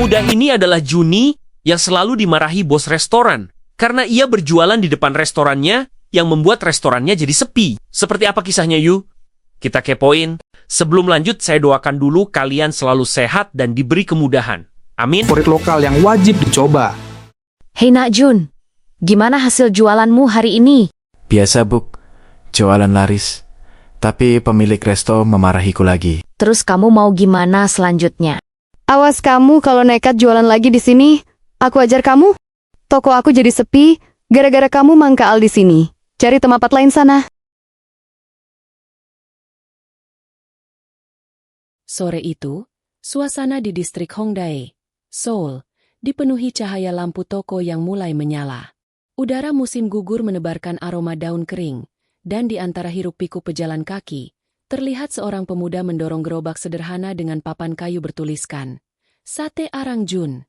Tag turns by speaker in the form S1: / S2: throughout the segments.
S1: Pemuda ini adalah Juni yang selalu dimarahi bos restoran karena ia berjualan di depan restorannya yang membuat restorannya jadi sepi. Seperti apa kisahnya, Yu? Kita kepoin. Sebelum lanjut, saya doakan dulu kalian selalu sehat dan diberi kemudahan. Amin.
S2: Favorit lokal yang wajib dicoba.
S3: Hei Nak Jun, gimana hasil jualanmu hari ini?
S4: Biasa, Buk. Jualan laris. Tapi pemilik resto memarahiku lagi.
S3: Terus kamu mau gimana selanjutnya?
S5: Awas kamu kalau nekat jualan lagi di sini. Aku ajar kamu. Toko aku jadi sepi, gara-gara kamu mangkal di sini. Cari tempat lain sana.
S6: Sore itu, suasana di distrik Hongdae, Seoul, dipenuhi cahaya lampu toko yang mulai menyala. Udara musim gugur menebarkan aroma daun kering, dan di antara hiruk-pikuk pejalan kaki, terlihat seorang pemuda mendorong gerobak sederhana dengan papan kayu bertuliskan, Sate Arang Jun.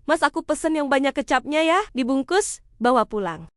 S7: Mas, aku pesen yang banyak kecapnya ya, dibungkus, bawa pulang.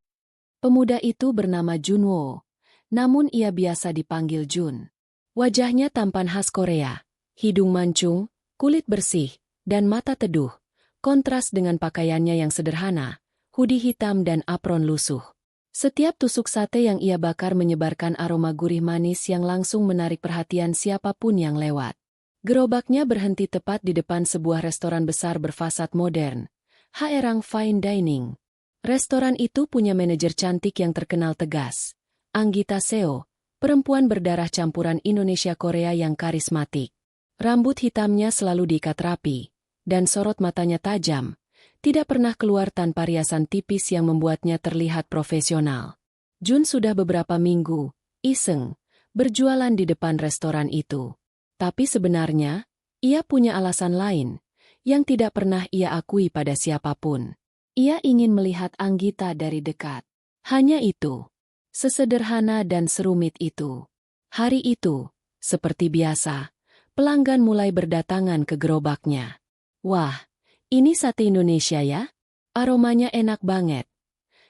S6: Pemuda itu bernama Junwo, namun ia biasa dipanggil Jun. Wajahnya tampan khas Korea, hidung mancung, kulit bersih, dan mata teduh, kontras dengan pakaiannya yang sederhana, hoodie hitam dan apron lusuh. Setiap tusuk sate yang ia bakar menyebarkan aroma gurih manis yang langsung menarik perhatian siapapun yang lewat. Gerobaknya berhenti tepat di depan sebuah restoran besar berfasad modern, Haerang Fine Dining. Restoran itu punya manajer cantik yang terkenal tegas, Anggita Seo, perempuan berdarah campuran Indonesia-Korea yang karismatik. Rambut hitamnya selalu diikat rapi, dan sorot matanya tajam, tidak pernah keluar tanpa riasan tipis yang membuatnya terlihat profesional. Jun sudah beberapa minggu, iseng, berjualan di depan restoran itu. Tapi sebenarnya, ia punya alasan lain, yang tidak pernah ia akui pada siapapun. Ia ingin melihat Anggita dari dekat. Hanya itu. Sesederhana dan serumit itu. Hari itu, seperti biasa, pelanggan mulai berdatangan ke gerobaknya. Wah, ini sate Indonesia ya? Aromanya enak banget.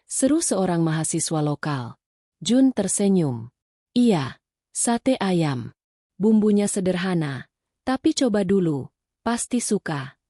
S6: Seru seorang mahasiswa lokal. Jun tersenyum. Iya, sate ayam. Bumbunya sederhana, tapi coba dulu, pasti suka.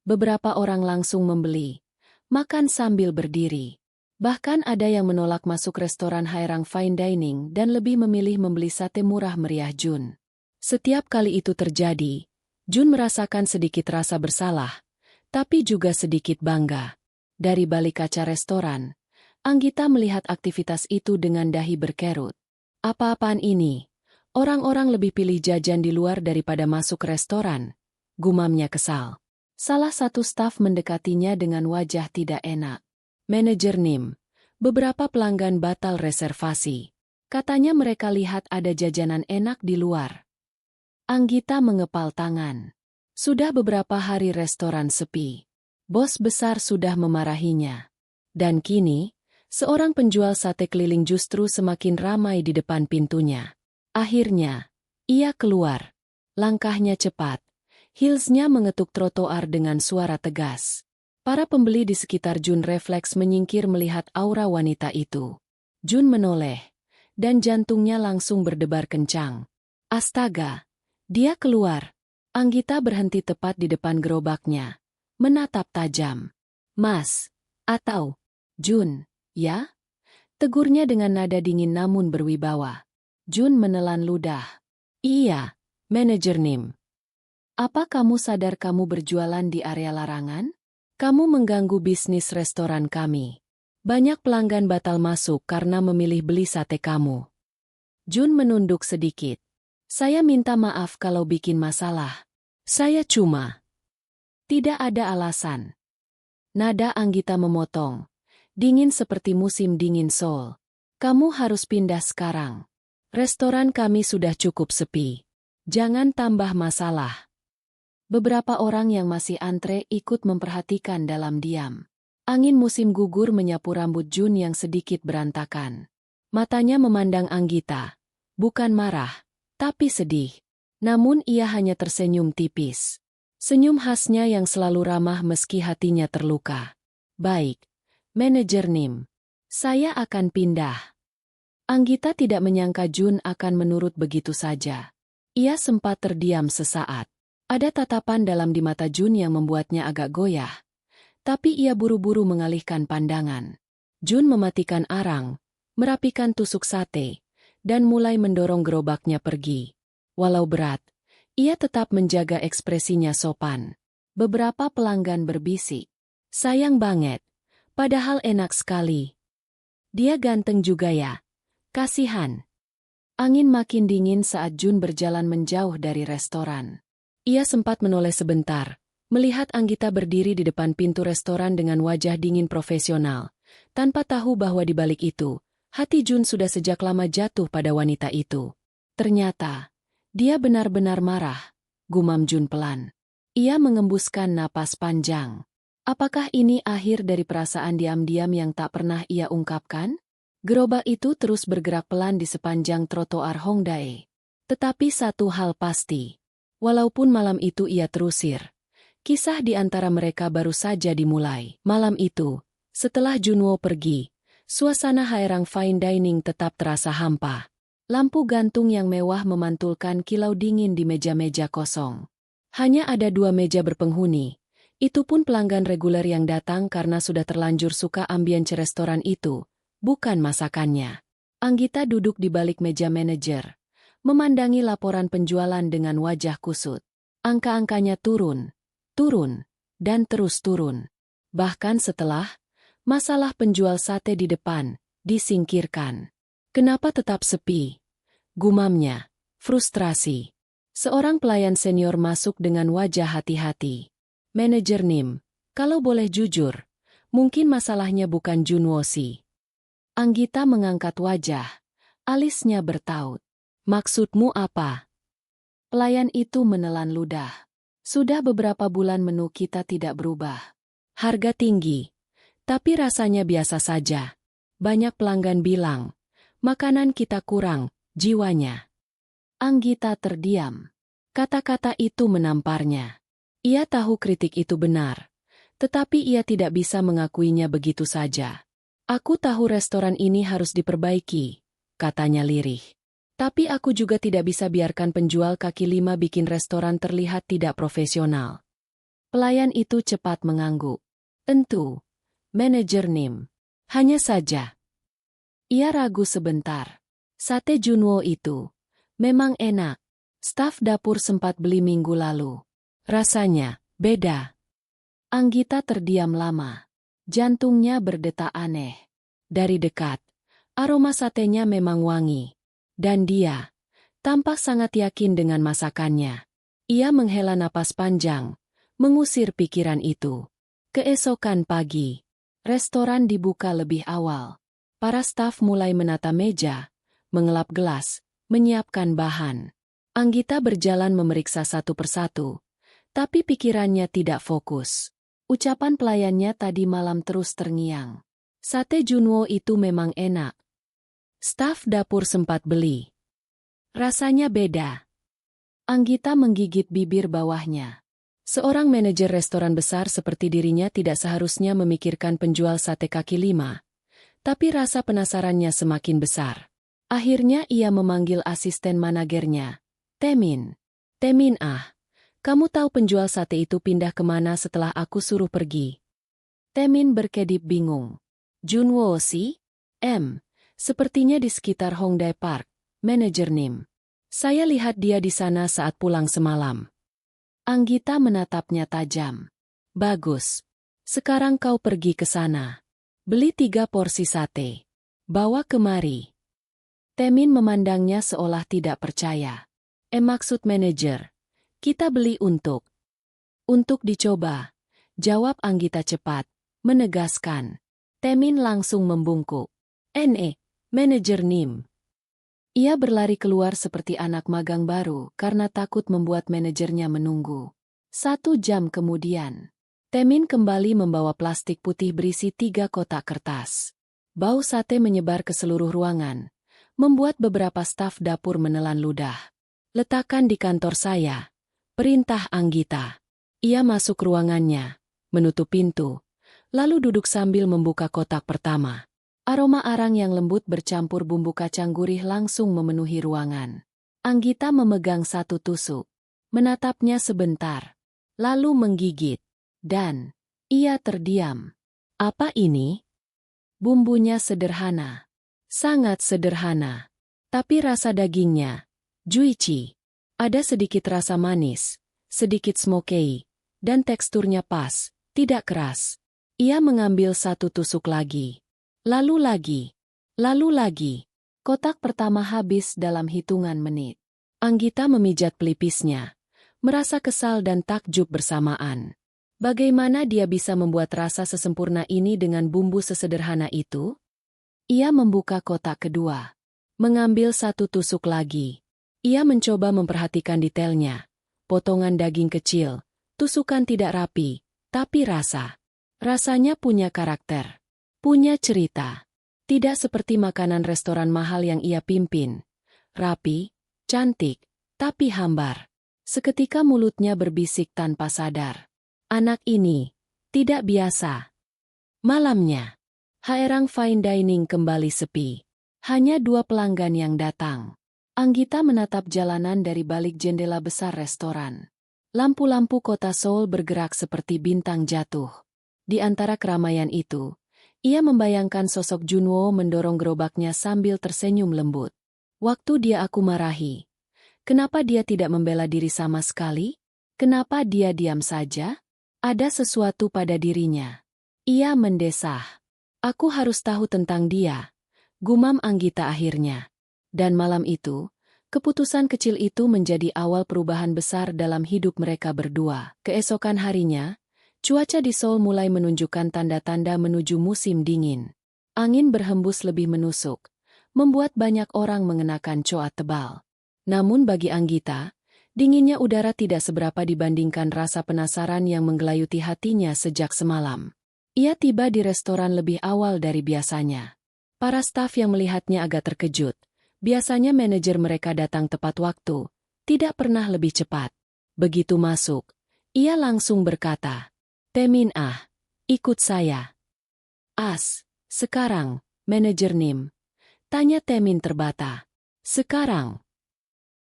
S6: Beberapa orang langsung membeli, makan sambil berdiri. Bahkan ada yang menolak masuk restoran Haerang Fine Dining dan lebih memilih membeli sate murah meriah Jun. Setiap kali itu terjadi, Jun merasakan sedikit rasa bersalah, tapi juga sedikit bangga. Dari balik kaca restoran, Anggita melihat aktivitas itu dengan dahi berkerut. Apa-apaan ini? Orang-orang lebih pilih jajan di luar daripada masuk restoran, gumamnya kesal. Salah satu staf mendekatinya dengan wajah tidak enak. Manajer Nim, beberapa pelanggan batal reservasi. Katanya mereka lihat ada jajanan enak di luar. Anggita mengepal tangan. Sudah beberapa hari restoran sepi. Bos besar sudah memarahinya. Dan kini, seorang penjual sate keliling justru semakin ramai di depan pintunya. Akhirnya, ia keluar. Langkahnya cepat. Heelsnya mengetuk trotoar dengan suara tegas. Para pembeli di sekitar Jun refleks menyingkir melihat aura wanita itu. Jun menoleh, dan jantungnya langsung berdebar kencang. Astaga, dia keluar. Anggita berhenti tepat di depan gerobaknya, menatap tajam. Mas, atau Jun, ya? Tegurnya dengan nada dingin namun berwibawa. Jun menelan ludah. Iya, manajer Nim. Apa kamu sadar kamu berjualan di area larangan? Kamu mengganggu bisnis restoran kami. Banyak pelanggan batal masuk karena memilih beli sate kamu. Jun menunduk sedikit. Saya minta maaf kalau bikin masalah. Saya cuma. Tidak ada alasan. Nada Anggita memotong. Dingin seperti musim dingin Seoul. Kamu harus pindah sekarang. Restoran kami sudah cukup sepi. Jangan tambah masalah. Beberapa orang yang masih antre ikut memperhatikan dalam diam. Angin musim gugur menyapu rambut Jun yang sedikit berantakan. Matanya memandang Anggita. Bukan marah, tapi sedih. Namun ia hanya tersenyum tipis. Senyum khasnya yang selalu ramah meski hatinya terluka. Baik, manajer Nim. Saya akan pindah. Anggita tidak menyangka Jun akan menurut begitu saja. Ia sempat terdiam sesaat. Ada tatapan dalam di mata Jun yang membuatnya agak goyah. Tapi ia buru-buru mengalihkan pandangan. Jun mematikan arang, merapikan tusuk sate, dan mulai mendorong gerobaknya pergi. Walau berat, ia tetap menjaga ekspresinya sopan. Beberapa pelanggan berbisik. Sayang banget, padahal enak sekali. Dia ganteng juga ya. Kasihan. Angin makin dingin saat Jun berjalan menjauh dari restoran. Ia sempat menoleh sebentar, melihat Anggita berdiri di depan pintu restoran dengan wajah dingin profesional, tanpa tahu bahwa di balik itu, hati Jun sudah sejak lama jatuh pada wanita itu. Ternyata, dia benar-benar marah, gumam Jun pelan. Ia mengembuskan napas panjang. Apakah ini akhir dari perasaan diam-diam yang tak pernah ia ungkapkan? Gerobak itu terus bergerak pelan di sepanjang trotoar Hongdae. Tetapi satu hal pasti. Walaupun malam itu ia terusir, kisah di antara mereka baru saja dimulai. Malam itu, setelah Junwo pergi, suasana haerang fine dining tetap terasa hampa. Lampu gantung yang mewah memantulkan kilau dingin di meja-meja kosong. Hanya ada 2 meja berpenghuni. Itu pun pelanggan reguler yang datang karena sudah terlanjur suka ambience restoran itu, bukan masakannya. Anggita duduk di balik meja manajer, memandangi laporan penjualan dengan wajah kusut. Angka-angkanya turun, dan terus turun. Bahkan setelah masalah penjual sate di depan disingkirkan. Kenapa tetap sepi? Gumamnya, frustrasi. Seorang pelayan senior masuk dengan wajah hati-hati. Manajer Nim, kalau boleh jujur, mungkin masalahnya bukan Junwo sih. Anggita mengangkat wajah, alisnya bertaut. Maksudmu apa? Pelayan itu menelan ludah. Sudah beberapa bulan menu kita tidak berubah. Harga tinggi, tapi rasanya biasa saja. Banyak pelanggan bilang, makanan kita kurang, jiwanya. Anggita terdiam. Kata-kata itu menamparnya. Ia tahu kritik itu benar, tetapi ia tidak bisa mengakuinya begitu saja. Aku tahu restoran ini harus diperbaiki, katanya lirih. Tapi aku juga tidak bisa biarkan penjual kaki lima bikin restoran terlihat tidak profesional. Pelayan itu cepat mengangguk. Tentu, manajer Nim. Hanya saja. Ia ragu sebentar. Sate Junwo itu memang enak. Staf dapur sempat beli minggu lalu. Rasanya beda. Anggita terdiam lama. Jantungnya berdetak aneh. Dari dekat, aroma satenya memang wangi. Dan dia tampak sangat yakin dengan masakannya. Ia menghela napas panjang, mengusir pikiran itu. Keesokan pagi, restoran dibuka lebih awal. Para staf mulai menata meja, mengelap gelas, menyiapkan bahan. Anggita berjalan memeriksa satu persatu, tapi pikirannya tidak fokus. Ucapan pelayannya tadi malam terus terngiang. Sate Junwo itu memang enak. Staf dapur sempat beli. Rasanya beda. Anggita menggigit bibir bawahnya. Seorang manajer restoran besar seperti dirinya tidak seharusnya memikirkan penjual sate kaki lima. Tapi rasa penasarannya semakin besar. Akhirnya ia memanggil asisten managernya. Temin. Temin kamu tahu penjual sate itu pindah kemana setelah aku suruh pergi? Temin berkedip bingung. Junwo sih? Sepertinya di sekitar Hongdae Park, manajer Nim. Saya lihat dia di sana saat pulang semalam. Anggita menatapnya tajam. Bagus. Sekarang kau pergi ke sana. Beli 3 porsi sate. Bawa kemari. Temin memandangnya seolah tidak percaya. Maksud manajer. Kita beli untuk dicoba. Jawab Anggita cepat, menegaskan. Temin langsung membungkuk. Manajer Nim. Ia berlari keluar seperti anak magang baru karena takut membuat manajernya menunggu. 1 jam kemudian, Temin kembali membawa plastik putih berisi 3 kotak kertas. Bau sate menyebar ke seluruh ruangan, membuat beberapa staf dapur menelan ludah. Letakkan di kantor saya, perintah Anggita. Ia masuk ruangannya, menutup pintu, lalu duduk sambil membuka kotak pertama. Aroma arang yang lembut bercampur bumbu kacang gurih langsung memenuhi ruangan. Anggita memegang 1 tusuk. menatapnya sebentar, lalu menggigit, dan ia terdiam. Apa ini? Bumbunya sederhana, sangat sederhana, tapi rasa dagingnya, juicy. Ada sedikit rasa manis, sedikit smoky, dan teksturnya pas, tidak keras. Ia mengambil satu tusuk lagi, lalu lagi, lalu lagi. Kotak pertama habis dalam hitungan menit. Anggita memijat pelipisnya, merasa kesal dan takjub bersamaan. Bagaimana dia bisa membuat rasa sesempurna ini dengan bumbu sesederhana itu? Ia membuka kotak kedua, mengambil satu tusuk lagi. Ia mencoba memperhatikan detailnya, potongan daging kecil, tusukan tidak rapi, tapi rasanya punya karakter, punya cerita. Tidak seperti makanan restoran mahal yang ia pimpin. Rapi, cantik, tapi hambar. Seketika mulutnya berbisik tanpa sadar. Anak ini tidak biasa. Malamnya, Haerang Fine Dining kembali sepi. Hanya 2 pelanggan yang datang. Anggita menatap jalanan dari balik jendela besar restoran. Lampu-lampu kota Seoul bergerak seperti bintang jatuh. Di antara keramaian itu, ia membayangkan sosok Junwo mendorong gerobaknya sambil tersenyum lembut. Waktu dia aku marahi. Kenapa dia tidak membela diri sama sekali? Kenapa dia diam saja? Ada sesuatu pada dirinya. Ia mendesah. Aku harus tahu tentang dia. Gumam Anggita akhirnya. Dan malam itu, keputusan kecil itu menjadi awal perubahan besar dalam hidup mereka berdua. Keesokan harinya, cuaca di Seoul mulai menunjukkan tanda-tanda menuju musim dingin. Angin berhembus lebih menusuk, membuat banyak orang mengenakan coat tebal. Namun bagi Anggita, dinginnya udara tidak seberapa dibandingkan rasa penasaran yang menggelayuti hatinya sejak semalam. Ia tiba di restoran lebih awal dari biasanya. Para staf yang melihatnya agak terkejut. Biasanya manajer mereka datang tepat waktu, tidak pernah lebih cepat. Begitu masuk, ia langsung berkata, "Temin ikut saya." Sekarang, manajer Nim. Tanya Temin terbata. Sekarang.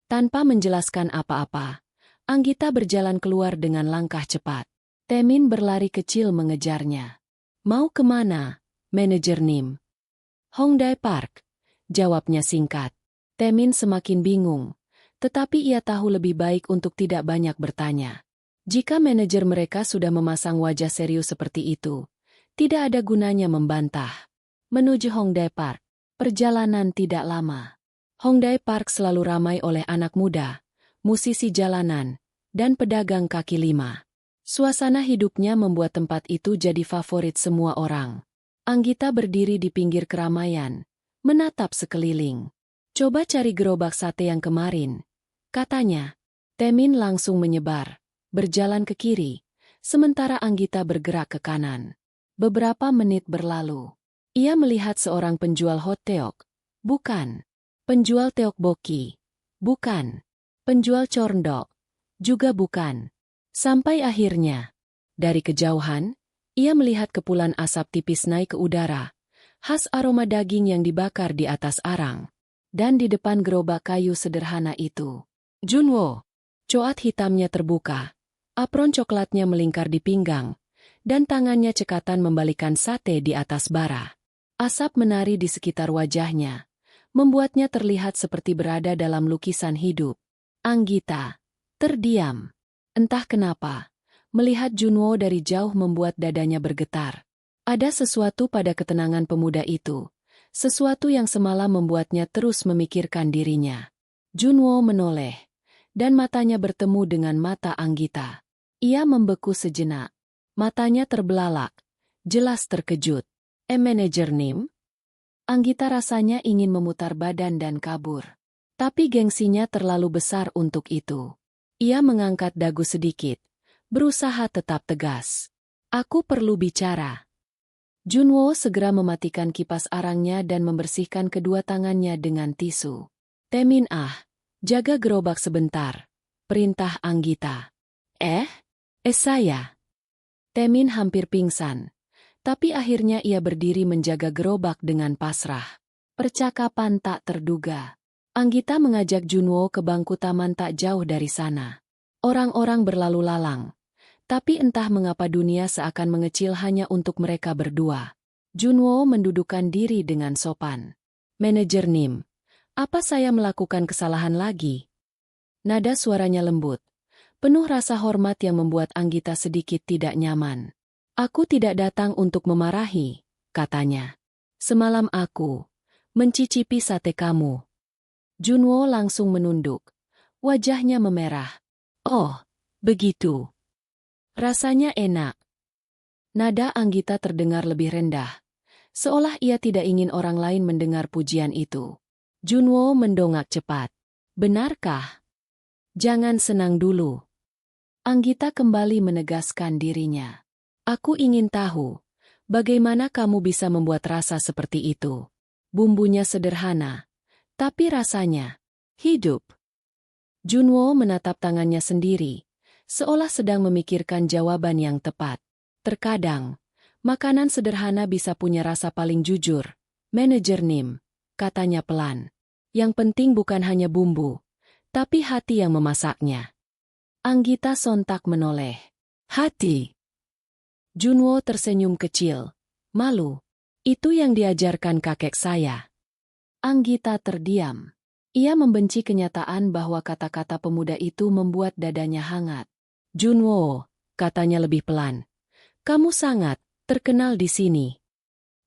S6: Tanpa menjelaskan apa-apa, Anggita berjalan keluar dengan langkah cepat. Temin berlari kecil mengejarnya. Mau kemana, manajer Nim? Hongdae Park, jawabnya singkat. Temin semakin bingung, tetapi ia tahu lebih baik untuk tidak banyak bertanya. Jika manajer mereka sudah memasang wajah serius seperti itu, tidak ada gunanya membantah. Menuju Hongdae Park, perjalanan tidak lama. Hongdae Park selalu ramai oleh anak muda, musisi jalanan, dan pedagang kaki lima. Suasana hidupnya membuat tempat itu jadi favorit semua orang. Anggita berdiri di pinggir keramaian, menatap sekeliling. Coba cari gerobak sate yang kemarin, katanya. Temin langsung menyebar, berjalan ke kiri, sementara Anggita bergerak ke kanan. Beberapa menit berlalu. Ia melihat seorang penjual hot teok. Bukan. Penjual teokbokki. Bukan. Penjual corndok. Juga bukan. Sampai akhirnya, dari kejauhan, ia melihat kepulan asap tipis naik ke udara, khas aroma daging yang dibakar di atas arang. Dan di depan gerobak kayu sederhana itu, Junwo. Coat hitamnya terbuka, apron coklatnya melingkar di pinggang, dan tangannya cekatan membalikan sate di atas bara. Asap menari di sekitar wajahnya, membuatnya terlihat seperti berada dalam lukisan hidup. Anggita terdiam. Entah kenapa, melihat Junwo dari jauh membuat dadanya bergetar. Ada sesuatu pada ketenangan pemuda itu, sesuatu yang semalam membuatnya terus memikirkan dirinya. Junwo menoleh, dan matanya bertemu dengan mata Anggita. Ia membeku sejenak. Matanya terbelalak, jelas terkejut. Manajer Nim? Anggita rasanya ingin memutar badan dan kabur. Tapi gengsinya terlalu besar untuk itu. Ia mengangkat dagu sedikit, berusaha tetap tegas. Aku perlu bicara. Junwo segera mematikan kipas arangnya dan membersihkan kedua tangannya dengan tisu. Temin jaga gerobak sebentar, perintah Anggita. Saya. Temin hampir pingsan, tapi akhirnya ia berdiri menjaga gerobak dengan pasrah. Percakapan tak terduga. Anggita mengajak Junwo ke bangku taman tak jauh dari sana. Orang-orang berlalu lalang. Tapi entah mengapa dunia seakan mengecil hanya untuk mereka berdua. Junwo mendudukkan diri dengan sopan. Manajer Nim, apa saya melakukan kesalahan lagi? Nada suaranya lembut, penuh rasa hormat yang membuat Anggita sedikit tidak nyaman. Aku tidak datang untuk memarahi, katanya. Semalam aku mencicipi sate kamu. Junwo langsung menunduk. Wajahnya memerah. Oh, begitu. Rasanya enak. Nada Anggita terdengar lebih rendah, seolah ia tidak ingin orang lain mendengar pujian itu. Junwo mendongak cepat. Benarkah? Jangan senang dulu. Anggita kembali menegaskan dirinya. Aku ingin tahu, bagaimana kamu bisa membuat rasa seperti itu? Bumbunya sederhana, tapi rasanya hidup. Junwo menatap tangannya sendiri, seolah sedang memikirkan jawaban yang tepat. Terkadang, makanan sederhana bisa punya rasa paling jujur. Manajer Nim, katanya pelan. Yang penting bukan hanya bumbu, tapi hati yang memasaknya. Anggita sontak menoleh. Hati. Junwo tersenyum kecil. Malu. Itu yang diajarkan kakek saya. Anggita terdiam. Ia membenci kenyataan bahwa kata-kata pemuda itu membuat dadanya hangat. Junwo, katanya lebih pelan. Kamu sangat terkenal di sini.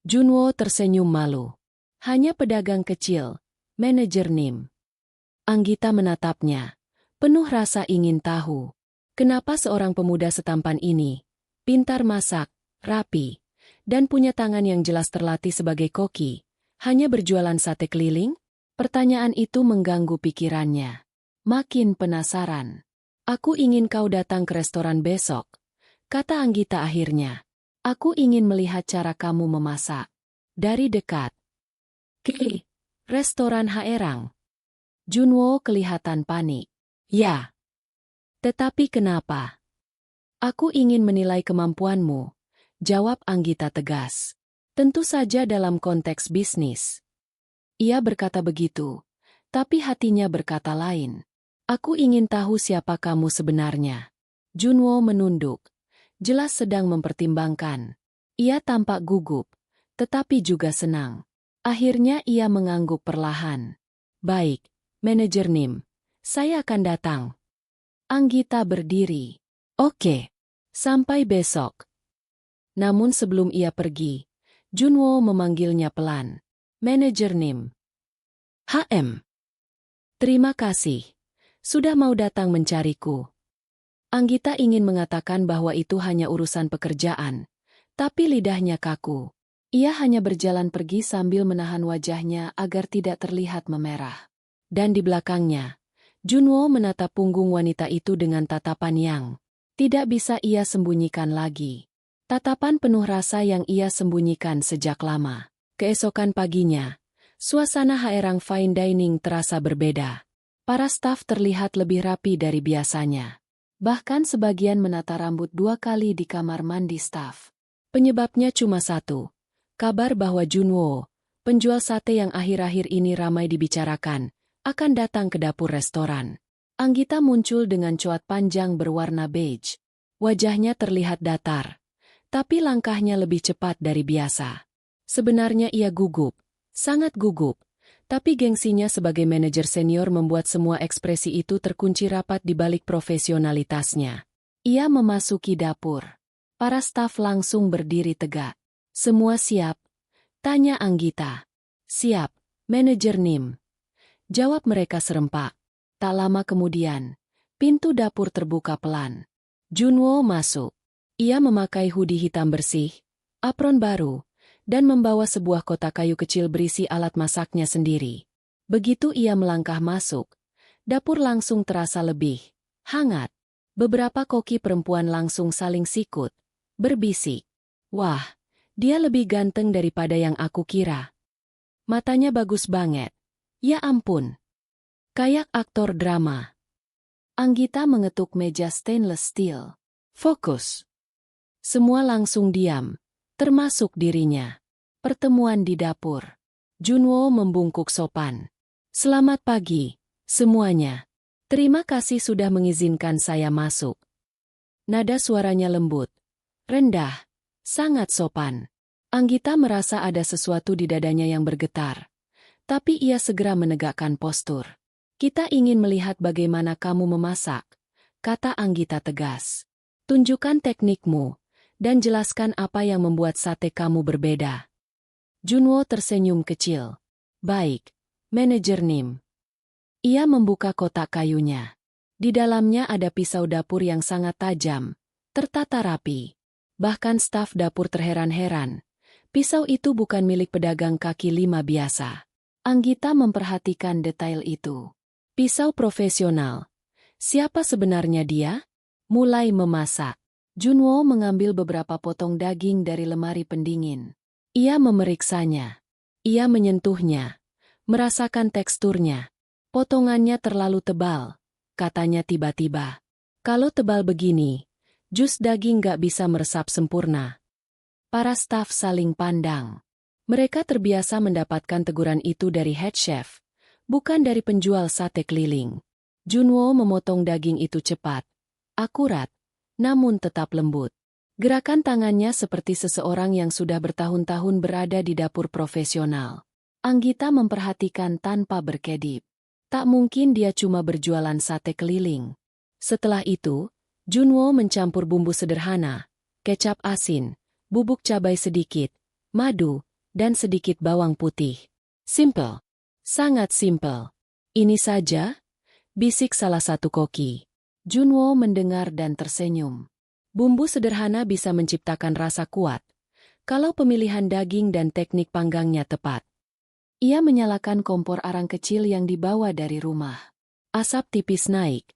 S6: Junwo tersenyum malu. Hanya pedagang kecil, manajer Nim. Anggita menatapnya, penuh rasa ingin tahu. Kenapa seorang pemuda setampan ini, pintar masak, rapi, dan punya tangan yang jelas terlatih sebagai koki, hanya berjualan sate keliling? Pertanyaan itu mengganggu pikirannya. Makin penasaran. Aku ingin kau datang ke restoran besok, kata Anggita akhirnya. Aku ingin melihat cara kamu memasak. Dari dekat. Ke restoran Haerang. Junwo kelihatan panik. Ya. Tetapi kenapa? Aku ingin menilai kemampuanmu, jawab Anggita tegas. Tentu saja dalam konteks bisnis. Ia berkata begitu, tapi hatinya berkata lain. Aku ingin tahu siapa kamu sebenarnya. Junwo menunduk, jelas sedang mempertimbangkan. Ia tampak gugup, tetapi juga senang. Akhirnya ia mengangguk perlahan. Baik, manajer Nim, saya akan datang. Anggita berdiri. Oke, sampai besok. Namun sebelum ia pergi, Junwo memanggilnya pelan. Manajer Nim. HM. Terima kasih. Sudah mau datang mencariku. Anggita ingin mengatakan bahwa itu hanya urusan pekerjaan, tapi lidahnya kaku. Ia hanya berjalan pergi sambil menahan wajahnya agar tidak terlihat memerah. Dan di belakangnya, Junwo menatap punggung wanita itu dengan tatapan yang tidak bisa ia sembunyikan lagi. Tatapan penuh rasa yang ia sembunyikan sejak lama. Keesokan paginya, suasana Haerang Fine Dining terasa berbeda. Para staf terlihat lebih rapi dari biasanya. Bahkan sebagian menata rambut 2 kali di kamar mandi staf. Penyebabnya cuma satu. Kabar bahwa Junwo, penjual sate yang akhir-akhir ini ramai dibicarakan, akan datang ke dapur restoran. Anggita muncul dengan coat panjang berwarna beige. Wajahnya terlihat datar, tapi langkahnya lebih cepat dari biasa. Sebenarnya ia gugup, sangat gugup, tapi gengsinya sebagai manajer senior membuat semua ekspresi itu terkunci rapat di balik profesionalitasnya. Ia memasuki dapur. Para staf langsung berdiri tegak. Semua siap? Tanya Anggita. Siap, manajer Nim. Jawab mereka serempak. Tak lama kemudian, pintu dapur terbuka pelan. Junwo masuk. Ia memakai hoodie hitam bersih, apron baru, dan membawa sebuah kotak kayu kecil berisi alat masaknya sendiri. Begitu ia melangkah masuk, dapur langsung terasa lebih hangat. Beberapa koki perempuan langsung saling sikut, berbisik. Wah, dia lebih ganteng daripada yang aku kira. Matanya bagus banget. Ya ampun. Kayak aktor drama. Anggita mengetuk meja stainless steel. Fokus. Semua langsung diam, termasuk dirinya. Pertemuan di dapur. Junwo membungkuk sopan. Selamat pagi, semuanya. Terima kasih sudah mengizinkan saya masuk. Nada suaranya lembut, rendah, sangat sopan. Anggita merasa ada sesuatu di dadanya yang bergetar. Tapi ia segera menegakkan postur. Kita ingin melihat bagaimana kamu memasak, kata Anggita tegas. Tunjukkan teknikmu, dan jelaskan apa yang membuat sate kamu berbeda. Junwo tersenyum kecil. Baik, manajer Nim. Ia membuka kotak kayunya. Di dalamnya ada pisau dapur yang sangat tajam, tertata rapi. Bahkan staf dapur terheran-heran. Pisau itu bukan milik pedagang kaki lima biasa. Anggita memperhatikan detail itu. Pisau profesional. Siapa sebenarnya dia? Mulai memasak. Junwo mengambil beberapa potong daging dari lemari pendingin. Ia memeriksanya. Ia menyentuhnya. Merasakan teksturnya. Potongannya terlalu tebal, katanya tiba-tiba. Kalau tebal begini, jus daging gak bisa meresap sempurna. Para staf saling pandang. Mereka terbiasa mendapatkan teguran itu dari head chef, bukan dari penjual sate keliling. Junwo memotong daging itu cepat, akurat, namun tetap lembut. Gerakan tangannya seperti seseorang yang sudah bertahun-tahun berada di dapur profesional. Anggita memperhatikan tanpa berkedip. Tak mungkin dia cuma berjualan sate keliling. Setelah itu, Junwo mencampur bumbu sederhana, kecap asin, bubuk cabai sedikit, madu, dan sedikit bawang putih. Simple. Sangat simple. Ini saja? Bisik salah satu koki. Junwo mendengar dan tersenyum. Bumbu sederhana bisa menciptakan rasa kuat, kalau pemilihan daging dan teknik panggangnya tepat. Ia menyalakan kompor arang kecil yang dibawa dari rumah. Asap tipis naik,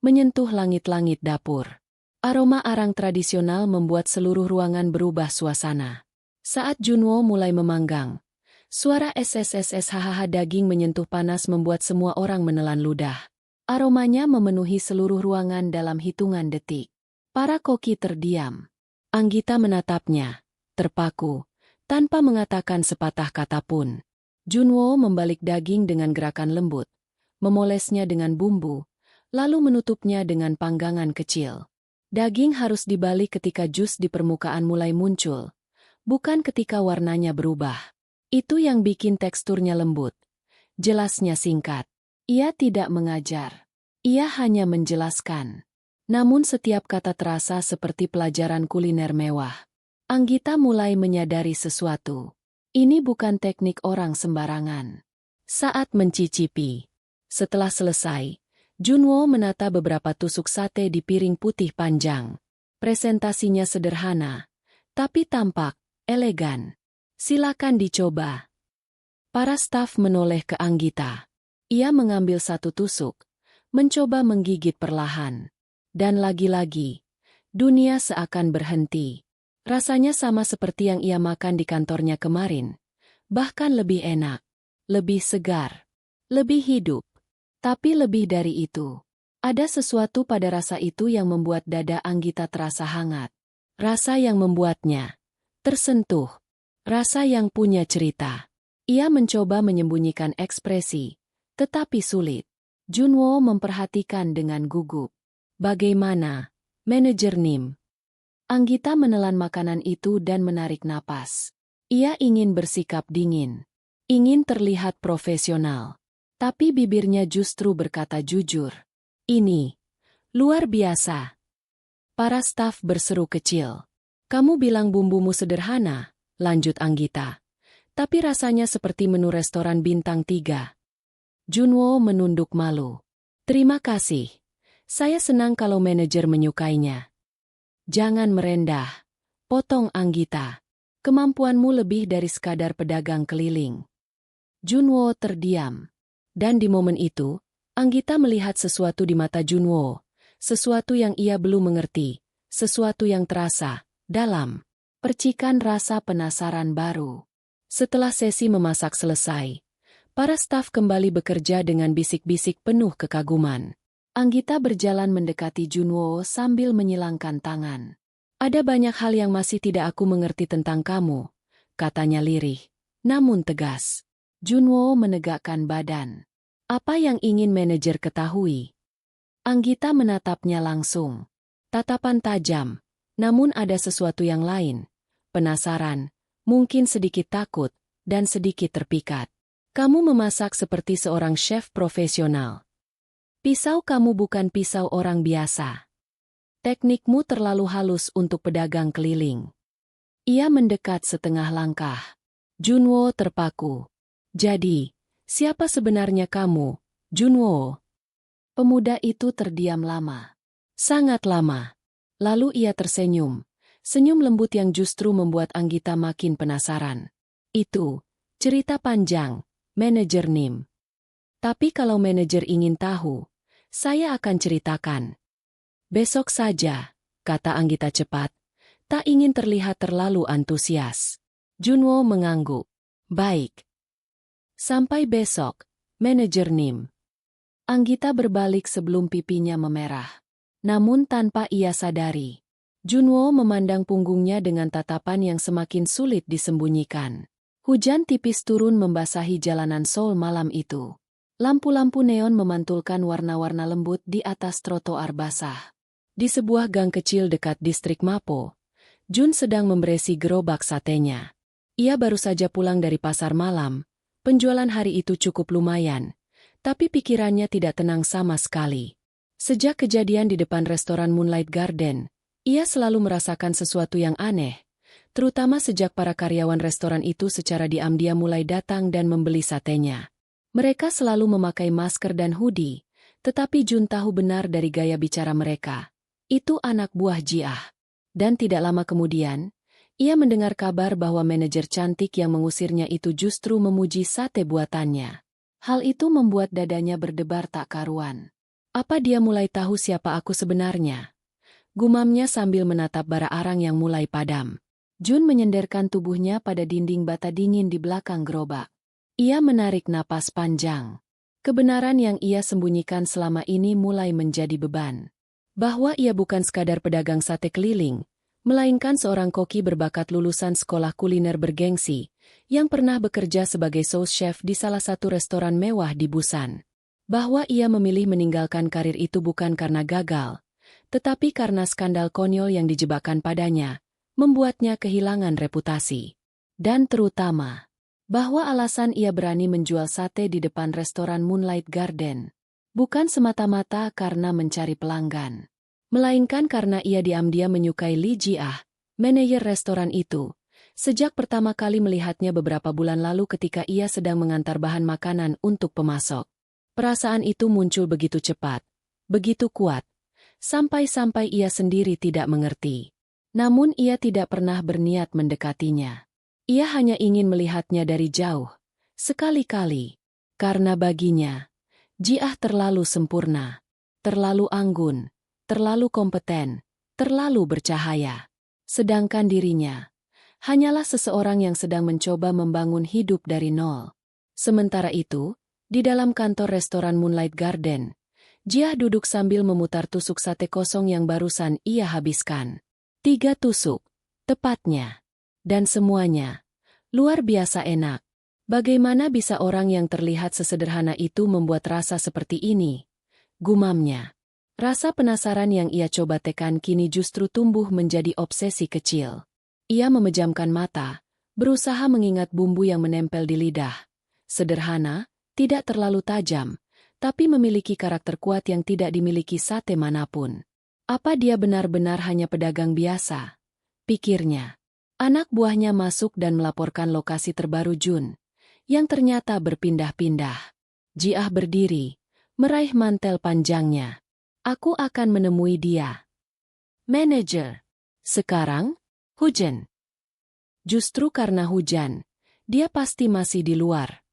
S6: menyentuh langit-langit dapur. Aroma arang tradisional membuat seluruh ruangan berubah suasana. Saat Junwo mulai memanggang, suara SSSS hahaha daging menyentuh panas membuat semua orang menelan ludah. Aromanya memenuhi seluruh ruangan dalam hitungan detik. Para koki terdiam. Anggita menatapnya, terpaku, tanpa mengatakan sepatah kata pun. Junwo membalik daging dengan gerakan lembut, memolesnya dengan bumbu, lalu menutupnya dengan panggangan kecil. Daging harus dibalik ketika jus di permukaan mulai muncul, bukan ketika warnanya berubah. Itu yang bikin teksturnya lembut. Jelasnya singkat. Ia tidak mengajar. Ia hanya menjelaskan. Namun setiap kata terasa seperti pelajaran kuliner mewah. Anggita mulai menyadari sesuatu. Ini bukan teknik orang sembarangan. Saat mencicipi. Setelah selesai, Junwo menata beberapa tusuk sate di piring putih panjang. Presentasinya sederhana, tapi tampak elegan. Silakan dicoba. Para staf menoleh ke Anggita. Ia mengambil satu tusuk, mencoba menggigit perlahan. Dan lagi-lagi, dunia seakan berhenti. Rasanya sama seperti yang ia makan di kantornya kemarin. Bahkan lebih enak, lebih segar, lebih hidup. Tapi lebih dari itu. Ada sesuatu pada rasa itu yang membuat dada Anggita terasa hangat. Rasa yang membuatnya tersentuh. Rasa yang punya cerita. Ia mencoba menyembunyikan ekspresi, tetapi sulit. Junwo memperhatikan dengan gugup. Bagaimana, manajer Nim? Anggita menelan makanan itu dan menarik napas. Ia ingin bersikap dingin. Ingin terlihat profesional. Tapi bibirnya justru berkata jujur. Ini luar biasa. Para staf berseru kecil. Kamu bilang bumbumu sederhana, lanjut Anggita. Tapi rasanya seperti menu restoran bintang 3. Junwo menunduk malu. Terima kasih. Saya senang kalau manajer menyukainya. Jangan merendah, potong Anggita. Kemampuanmu lebih dari sekadar pedagang keliling. Junwo terdiam. Dan di momen itu, Anggita melihat sesuatu di mata Junwo. Sesuatu yang ia belum mengerti. Sesuatu yang terasa, dalam. Percikan rasa penasaran baru. Setelah sesi memasak selesai, para staf kembali bekerja dengan bisik-bisik penuh kekaguman. Anggita berjalan mendekati Junwo sambil menyilangkan tangan. Ada banyak hal yang masih tidak aku mengerti tentang kamu, katanya lirih, namun tegas. Junwo menegakkan badan. Apa yang ingin manajer ketahui? Anggita menatapnya langsung. Tatapan tajam, namun ada sesuatu yang lain. Penasaran, mungkin sedikit takut, dan sedikit terpikat. Kamu memasak seperti seorang chef profesional. Pisau kamu bukan pisau orang biasa. Teknikmu terlalu halus untuk pedagang keliling. Ia mendekat setengah langkah. Junwo terpaku. Jadi, siapa sebenarnya kamu, Junwo? Pemuda itu terdiam lama. Sangat lama. Lalu ia tersenyum. Senyum lembut yang justru membuat Anggita makin penasaran. Itu, cerita panjang, manajer Nim. Tapi kalau manajer ingin tahu, saya akan ceritakan. Besok saja, kata Anggita cepat. Tak ingin terlihat terlalu antusias. Junwo mengangguk. Baik. Sampai besok, manajer Nim. Anggita berbalik sebelum pipinya memerah. Namun tanpa ia sadari, Junwo memandang punggungnya dengan tatapan yang semakin sulit disembunyikan. Hujan tipis turun membasahi jalanan Seoul malam itu. Lampu-lampu neon memantulkan warna-warna lembut di atas trotoar basah. Di sebuah gang kecil dekat distrik Mapo, Jun sedang memberesi gerobak satenya. Ia baru saja pulang dari pasar malam. Penjualan hari itu cukup lumayan, tapi pikirannya tidak tenang sama sekali. Sejak kejadian di depan restoran Moonlight Garden, ia selalu merasakan sesuatu yang aneh, terutama sejak para karyawan restoran itu secara diam-diam mulai datang dan membeli satenya. Mereka selalu memakai masker dan hoodie, tetapi Jun tahu benar dari gaya bicara mereka. Itu anak buah Jiah. Dan tidak lama kemudian, ia mendengar kabar bahwa manajer cantik yang mengusirnya itu justru memuji sate buatannya. Hal itu membuat dadanya berdebar tak karuan. Apa dia mulai tahu siapa aku sebenarnya? Gumamnya sambil menatap bara arang yang mulai padam. Jun menyenderkan tubuhnya pada dinding bata dingin di belakang gerobak. Ia menarik napas panjang. Kebenaran yang ia sembunyikan selama ini mulai menjadi beban. Bahwa ia bukan sekadar pedagang sate keliling, melainkan seorang koki berbakat lulusan sekolah kuliner bergengsi, yang pernah bekerja sebagai sous chef di salah satu restoran mewah di Busan. Bahwa ia memilih meninggalkan karir itu bukan karena gagal, tetapi karena skandal konyol yang dijebakkan padanya, membuatnya kehilangan reputasi. Dan terutama, bahwa alasan ia berani menjual sate di depan restoran Moonlight Garden, bukan semata-mata karena mencari pelanggan, melainkan karena ia diam-diam menyukai Lee Jiah, manajer restoran itu, sejak pertama kali melihatnya beberapa bulan lalu ketika ia sedang mengantar bahan makanan untuk pemasok. Perasaan itu muncul begitu cepat, begitu kuat, sampai-sampai ia sendiri tidak mengerti. Namun ia tidak pernah berniat mendekatinya. Ia hanya ingin melihatnya dari jauh, sekali-kali, karena baginya, Jiah terlalu sempurna, terlalu anggun, terlalu kompeten, terlalu bercahaya. Sedangkan dirinya, hanyalah seseorang yang sedang mencoba membangun hidup dari nol. Sementara itu, di dalam kantor restoran Moonlight Garden, Jiah duduk sambil memutar tusuk sate kosong yang barusan ia habiskan. 3 tusuk, tepatnya. Dan semuanya, luar biasa enak. Bagaimana bisa orang yang terlihat sesederhana itu membuat rasa seperti ini? Gumamnya. Rasa penasaran yang ia coba tekan kini justru tumbuh menjadi obsesi kecil. Ia memejamkan mata, berusaha mengingat bumbu yang menempel di lidah. Sederhana, tidak terlalu tajam, tapi memiliki karakter kuat yang tidak dimiliki sate manapun. Apa dia benar-benar hanya pedagang biasa? Pikirnya. Anak buahnya masuk dan melaporkan lokasi terbaru Jun, yang ternyata berpindah-pindah. Jiah berdiri, meraih mantel panjangnya. Aku akan menemui dia. Manajer. Sekarang, hujan. Justru karena hujan, dia pasti masih di luar.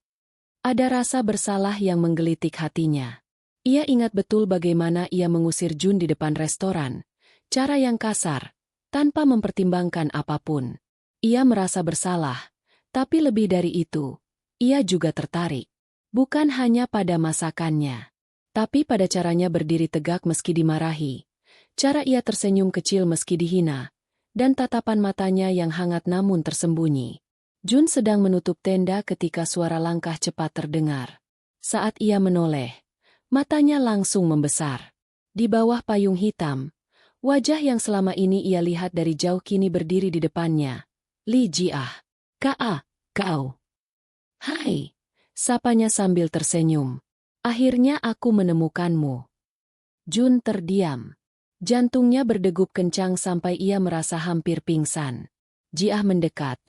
S6: Ada rasa bersalah yang menggelitik hatinya. Ia ingat betul bagaimana ia mengusir Jun di depan restoran, cara yang kasar, tanpa mempertimbangkan apapun. Ia merasa bersalah, tapi lebih dari itu, ia juga tertarik. Bukan hanya pada masakannya, tapi pada caranya berdiri tegak meski dimarahi, cara ia tersenyum kecil meski dihina, dan tatapan matanya yang hangat namun tersembunyi. Jun sedang menutup tenda ketika suara langkah cepat terdengar. Saat ia menoleh, matanya langsung membesar. Di bawah payung hitam, wajah yang selama ini ia lihat dari jauh kini berdiri di depannya. Li Jiah. Kau. Hai, sapanya sambil tersenyum. Akhirnya aku menemukanmu. Jun terdiam. Jantungnya berdegup kencang sampai ia merasa hampir pingsan. Jiah mendekat.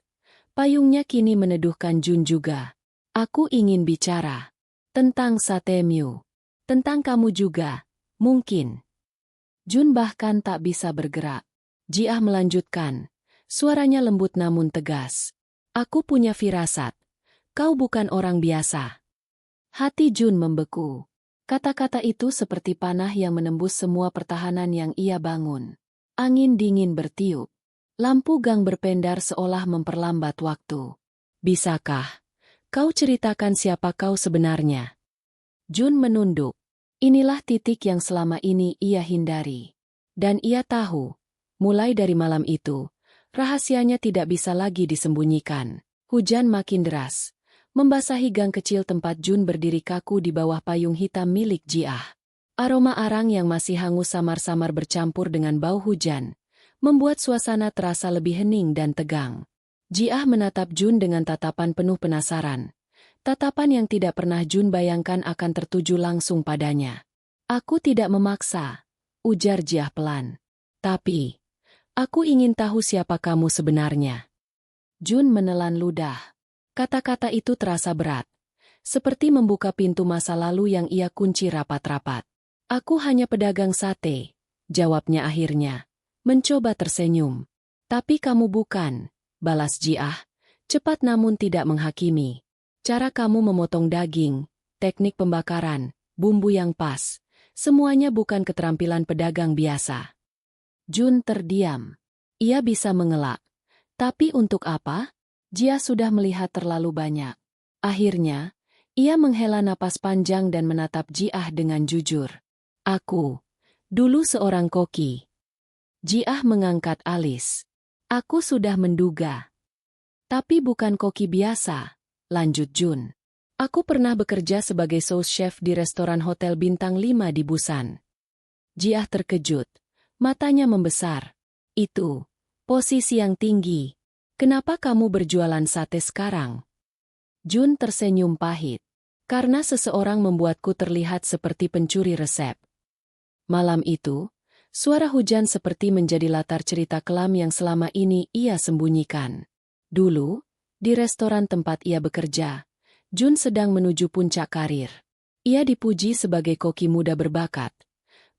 S6: Payungnya kini meneduhkan Jun juga. Aku ingin bicara. Tentang Sate Mew. Tentang kamu juga, mungkin. Jun bahkan tak bisa bergerak. Jiah melanjutkan. Suaranya lembut namun tegas. Aku punya firasat. Kau bukan orang biasa. Hati Jun membeku. Kata-kata itu seperti panah yang menembus semua pertahanan yang ia bangun. Angin dingin bertiup. Lampu gang berpendar seolah memperlambat waktu. Bisakah kau ceritakan siapa kau sebenarnya? Jun menunduk. Inilah titik yang selama ini ia hindari. Dan ia tahu, mulai dari malam itu, rahasianya tidak bisa lagi disembunyikan. Hujan makin deras, membasahi gang kecil tempat Jun berdiri kaku di bawah payung hitam milik Jiah. Aroma arang yang masih hangus samar-samar bercampur dengan bau hujan, membuat suasana terasa lebih hening dan tegang. Jiah menatap Jun dengan tatapan penuh penasaran. Tatapan yang tidak pernah Jun bayangkan akan tertuju langsung padanya. Aku tidak memaksa, ujar Jiah pelan. Tapi, aku ingin tahu siapa kamu sebenarnya. Jun menelan ludah. Kata-kata itu terasa berat. Seperti membuka pintu masa lalu yang ia kunci rapat-rapat. Aku hanya pedagang sate, jawabnya akhirnya. Mencoba tersenyum. Tapi kamu bukan, balas Jiah, cepat namun tidak menghakimi. Cara kamu memotong daging, teknik pembakaran, bumbu yang pas, semuanya bukan keterampilan pedagang biasa. Jun terdiam. Ia bisa mengelak. Tapi untuk apa? Jiah sudah melihat terlalu banyak. Akhirnya, ia menghela napas panjang dan menatap Jiah dengan jujur. Aku, dulu seorang koki. Jiah mengangkat alis. Aku sudah menduga. Tapi bukan koki biasa, lanjut Jun. Aku pernah bekerja sebagai sous chef di restoran hotel bintang 5 di Busan. Jiah terkejut. Matanya membesar. Itu posisi yang tinggi. Kenapa kamu berjualan sate sekarang? Jun tersenyum pahit. Karena seseorang membuatku terlihat seperti pencuri resep. Malam itu, suara hujan seperti menjadi latar cerita kelam yang selama ini ia sembunyikan. Dulu, di restoran tempat ia bekerja, Jun sedang menuju puncak karir. Ia dipuji sebagai koki muda berbakat.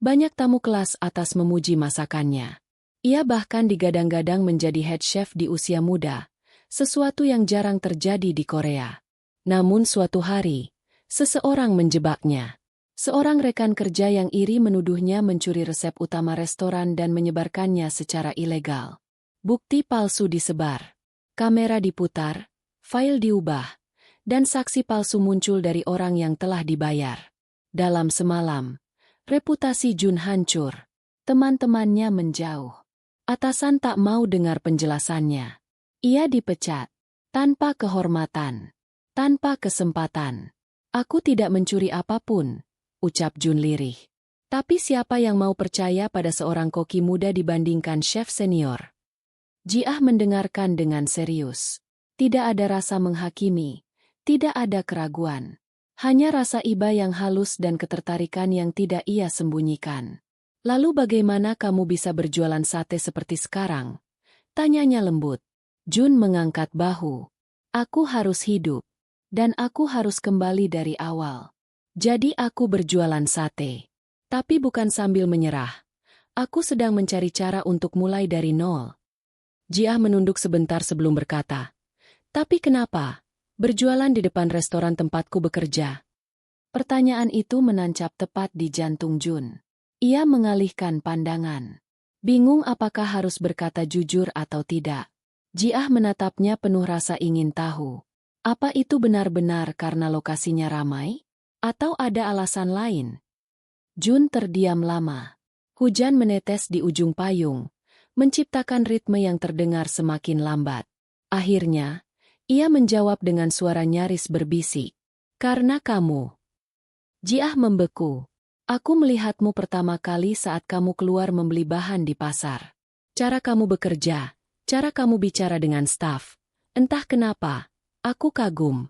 S6: Banyak tamu kelas atas memuji masakannya. Ia bahkan digadang-gadang menjadi head chef di usia muda, sesuatu yang jarang terjadi di Korea. Namun suatu hari, seseorang menjebaknya. Seorang rekan kerja yang iri menuduhnya mencuri resep utama restoran dan menyebarkannya secara ilegal. Bukti palsu disebar. Kamera diputar, file diubah, dan saksi palsu muncul dari orang yang telah dibayar. Dalam semalam, reputasi Jun hancur. Teman-temannya menjauh. Atasan tak mau dengar penjelasannya. Ia dipecat. Tanpa kehormatan. Tanpa kesempatan. Aku tidak mencuri apapun, ucap Jun lirih. Tapi siapa yang mau percaya pada seorang koki muda dibandingkan chef senior? Jiah mendengarkan dengan serius. Tidak ada rasa menghakimi. Tidak ada keraguan. Hanya rasa iba yang halus dan ketertarikan yang tidak ia sembunyikan. Lalu bagaimana kamu bisa berjualan sate seperti sekarang? Tanyanya lembut. Jun mengangkat bahu. Aku harus hidup. Dan aku harus kembali dari awal. Jadi aku berjualan sate. Tapi bukan sambil menyerah. Aku sedang mencari cara untuk mulai dari nol. Jiah menunduk sebentar sebelum berkata. Tapi kenapa? Berjualan di depan restoran tempatku bekerja. Pertanyaan itu menancap tepat di jantung Jun. Ia mengalihkan pandangan. Bingung apakah harus berkata jujur atau tidak. Jiah menatapnya penuh rasa ingin tahu. Apa itu benar-benar karena lokasinya ramai? Atau ada alasan lain? Jun terdiam lama. Hujan menetes di ujung payung, menciptakan ritme yang terdengar semakin lambat. Akhirnya, ia menjawab dengan suara nyaris berbisik. Karena kamu. Jiah membeku. Aku melihatmu pertama kali saat kamu keluar membeli bahan di pasar. Cara kamu bekerja, cara kamu bicara dengan staf. Entah kenapa, aku kagum.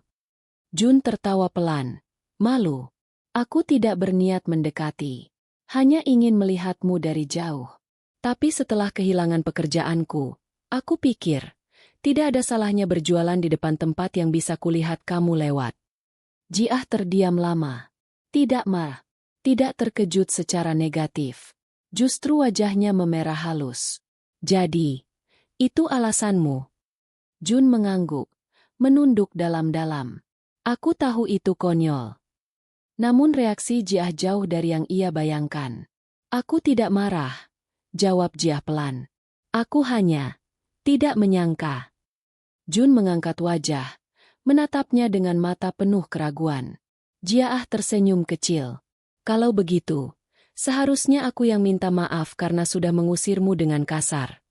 S6: Jun tertawa pelan, malu. Aku tidak berniat mendekati. Hanya ingin melihatmu dari jauh. Tapi setelah kehilangan pekerjaanku, aku pikir, tidak ada salahnya berjualan di depan tempat yang bisa kulihat kamu lewat. Jiah terdiam lama. Tidak marah, tidak terkejut secara negatif. Justru wajahnya memerah halus. Jadi, itu alasanmu? Jun mengangguk, menunduk dalam-dalam. Aku tahu itu konyol. Namun reaksi Jiah jauh dari yang ia bayangkan. Aku tidak marah, jawab Jiah pelan. Aku hanya tidak menyangka. Jun mengangkat wajah, menatapnya dengan mata penuh keraguan. Jiah tersenyum kecil. Kalau begitu, seharusnya aku yang minta maaf karena sudah mengusirmu dengan kasar.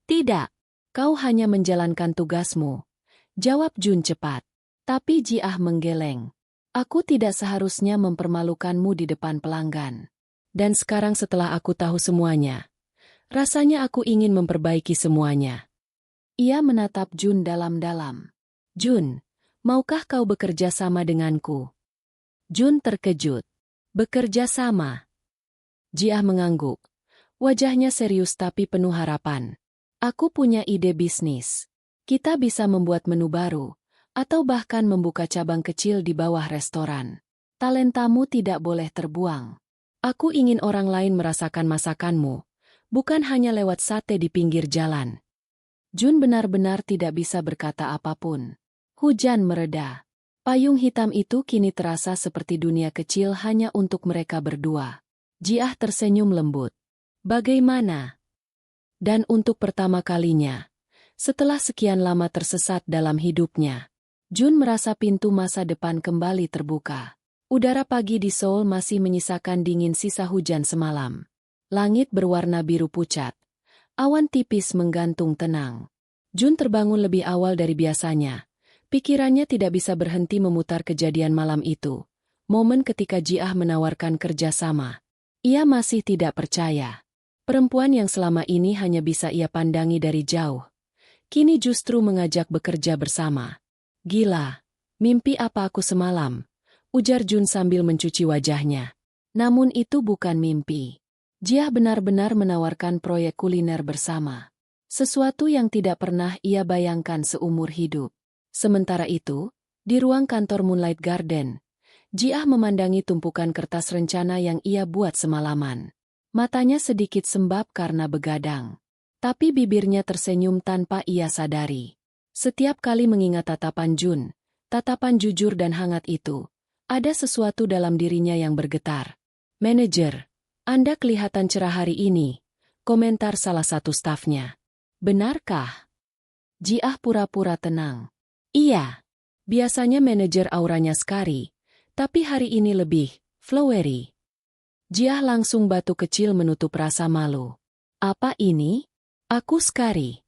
S6: Tidak, kau hanya menjalankan tugasmu, jawab Jun cepat. Tapi Jiah menggeleng. Aku tidak seharusnya mempermalukanmu di depan pelanggan. Dan sekarang setelah aku tahu semuanya, rasanya aku ingin memperbaiki semuanya. Ia menatap Jun dalam-dalam. Jun, maukah kau bekerja sama denganku? Jun terkejut. Bekerja sama? Jiah mengangguk. Wajahnya serius tapi penuh harapan. Aku punya ide bisnis. Kita bisa membuat menu baru, atau bahkan membuka cabang kecil di bawah restoran. Talentamu tidak boleh terbuang. Aku ingin orang lain merasakan masakanmu, bukan hanya lewat sate di pinggir jalan. Jun benar-benar tidak bisa berkata apapun. Hujan mereda. Payung hitam itu kini terasa seperti dunia kecil hanya untuk mereka berdua. Jiah tersenyum lembut. Bagaimana? Dan untuk pertama kalinya, setelah sekian lama tersesat dalam hidupnya, Jun merasa pintu masa depan kembali terbuka. Udara pagi di Seoul masih menyisakan dingin sisa hujan semalam. Langit berwarna biru pucat. Awan tipis menggantung tenang. Jun terbangun lebih awal dari biasanya. Pikirannya tidak bisa berhenti memutar kejadian malam itu. Momen ketika Jiah menawarkan kerjasama. Ia masih tidak percaya. Perempuan yang selama ini hanya bisa ia pandangi dari jauh, kini justru mengajak bekerja bersama. Gila, mimpi apa aku semalam? Ujar Jun sambil mencuci wajahnya. Namun itu bukan mimpi. Jiah benar-benar menawarkan proyek kuliner bersama. Sesuatu yang tidak pernah ia bayangkan seumur hidup. Sementara itu, di ruang kantor Moonlight Garden, Jiah memandangi tumpukan kertas rencana yang ia buat semalaman. Matanya sedikit sembab karena begadang. Tapi bibirnya tersenyum tanpa ia sadari. Setiap kali mengingat tatapan Jun, tatapan jujur dan hangat itu, ada sesuatu dalam dirinya yang bergetar. Manajer, Anda kelihatan cerah hari ini, komentar salah satu stafnya. Benarkah? Jiah pura-pura tenang. Iya, biasanya manajer auranya sekali, tapi hari ini lebih flowery. Jiah langsung batu kecil menutup rasa malu. Apa ini? Aku sekali.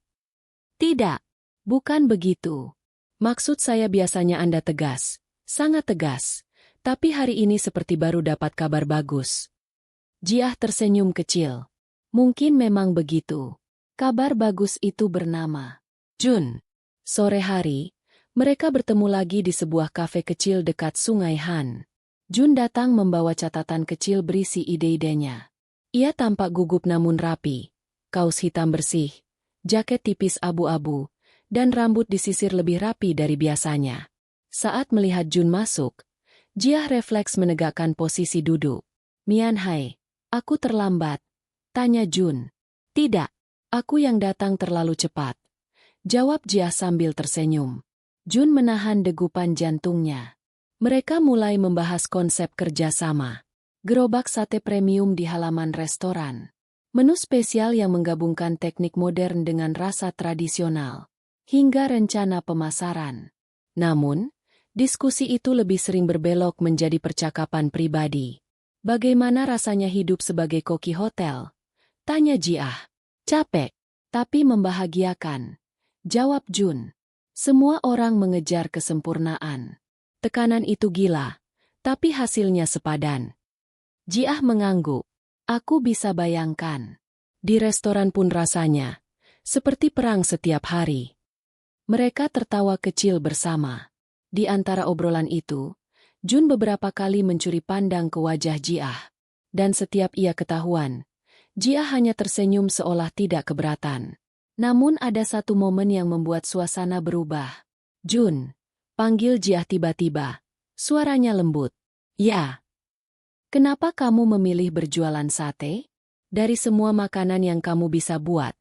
S6: Tidak. Bukan begitu. Maksud saya biasanya Anda tegas, sangat tegas, tapi hari ini seperti baru dapat kabar bagus. Jiah tersenyum kecil. Mungkin memang begitu. Kabar bagus itu bernama Jun. Sore hari, mereka bertemu lagi di sebuah kafe kecil dekat Sungai Han. Jun datang membawa catatan kecil berisi ide-idenya. Ia tampak gugup namun rapi, kaos hitam bersih, jaket tipis abu-abu, dan rambut disisir lebih rapi dari biasanya. Saat melihat Jun masuk, Jiah refleks menegakkan posisi duduk. Mian hai, aku terlambat, tanya Jun. Tidak, aku yang datang terlalu cepat, jawab Jiah sambil tersenyum. Jun menahan degupan jantungnya. Mereka mulai membahas konsep kerjasama. Gerobak sate premium di halaman restoran. Menu spesial yang menggabungkan teknik modern dengan rasa tradisional. Hingga rencana pemasaran. Namun, diskusi itu lebih sering berbelok menjadi percakapan pribadi. Bagaimana rasanya hidup sebagai koki hotel? Tanya Jiah. Capek, tapi membahagiakan. Jawab Jun. Semua orang mengejar kesempurnaan. Tekanan itu gila, tapi hasilnya sepadan. Jiah mengangguk. Aku bisa bayangkan. Di restoran pun rasanya seperti perang setiap hari. Mereka tertawa kecil bersama. Di antara obrolan itu, Jun beberapa kali mencuri pandang ke wajah Jiah. Dan setiap ia ketahuan, Jiah hanya tersenyum seolah tidak keberatan. Namun ada satu momen yang membuat suasana berubah. Jun, panggil Jiah tiba-tiba. Suaranya lembut. Ya. Kenapa kamu memilih berjualan sate? Dari semua makanan yang kamu bisa buat,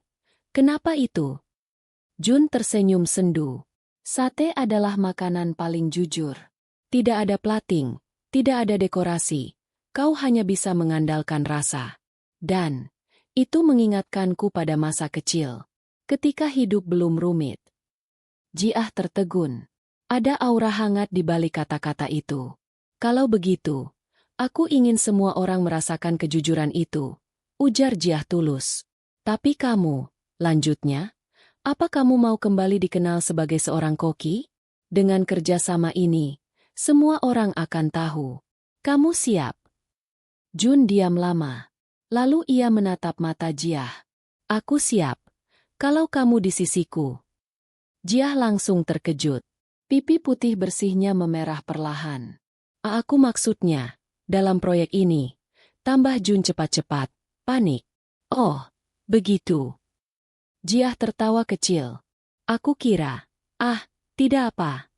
S6: kenapa itu? Jun tersenyum sendu. Sate adalah makanan paling jujur. Tidak ada plating, tidak ada dekorasi. Kau hanya bisa mengandalkan rasa. Dan itu mengingatkanku pada masa kecil. Ketika hidup belum rumit. Jiah tertegun. Ada aura hangat di balik kata-kata itu. Kalau begitu, aku ingin semua orang merasakan kejujuran itu, ujar Jiah tulus. Tapi kamu, lanjutnya, apa kamu mau kembali dikenal sebagai seorang koki? Dengan kerjasama ini, semua orang akan tahu. Kamu siap? Jun diam lama. Lalu ia menatap mata Jiah. Aku siap. Kalau kamu di sisiku. Jiah langsung terkejut. Pipi putih bersihnya memerah perlahan. Aku maksudnya, dalam proyek ini, tambah Jun cepat-cepat, panik. Oh, begitu. Jiah tertawa kecil. Aku kira, tidak apa.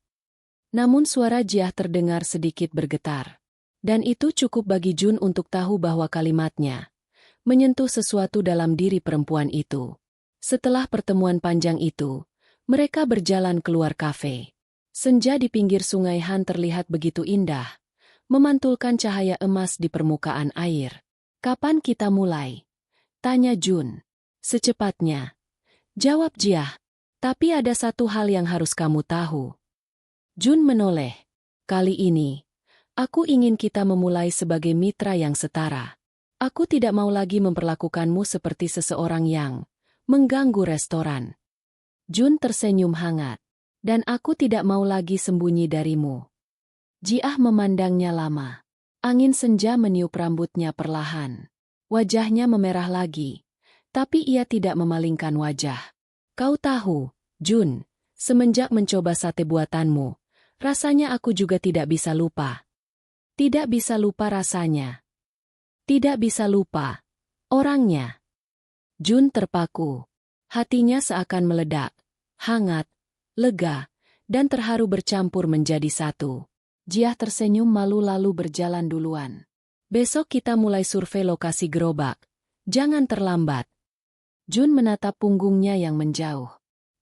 S6: Namun suara Jiah terdengar sedikit bergetar. Dan itu cukup bagi Jun untuk tahu bahwa kalimatnya menyentuh sesuatu dalam diri perempuan itu. Setelah pertemuan panjang itu, mereka berjalan keluar kafe. Senja di pinggir sungai Han terlihat begitu indah, memantulkan cahaya emas di permukaan air. Kapan kita mulai? Tanya Jun. Secepatnya. Jawab Jiah. Tapi ada satu hal yang harus kamu tahu. Jun menoleh. Kali ini, aku ingin kita memulai sebagai mitra yang setara. Aku tidak mau lagi memperlakukanmu seperti seseorang yang mengganggu restoran. Jun tersenyum hangat. Dan aku tidak mau lagi sembunyi darimu. Jiah memandangnya lama. Angin senja meniup rambutnya perlahan. Wajahnya memerah lagi. Tapi ia tidak memalingkan wajah. Kau tahu, Jun, semenjak mencoba sate buatanmu, rasanya aku juga tidak bisa lupa. Tidak bisa lupa rasanya. Tidak bisa lupa orangnya. Jun terpaku. Hatinya seakan meledak. Hangat. Lega, dan terharu bercampur menjadi satu. Jiah tersenyum malu lalu berjalan duluan. Besok kita mulai survei lokasi gerobak. Jangan terlambat. Jun menatap punggungnya yang menjauh.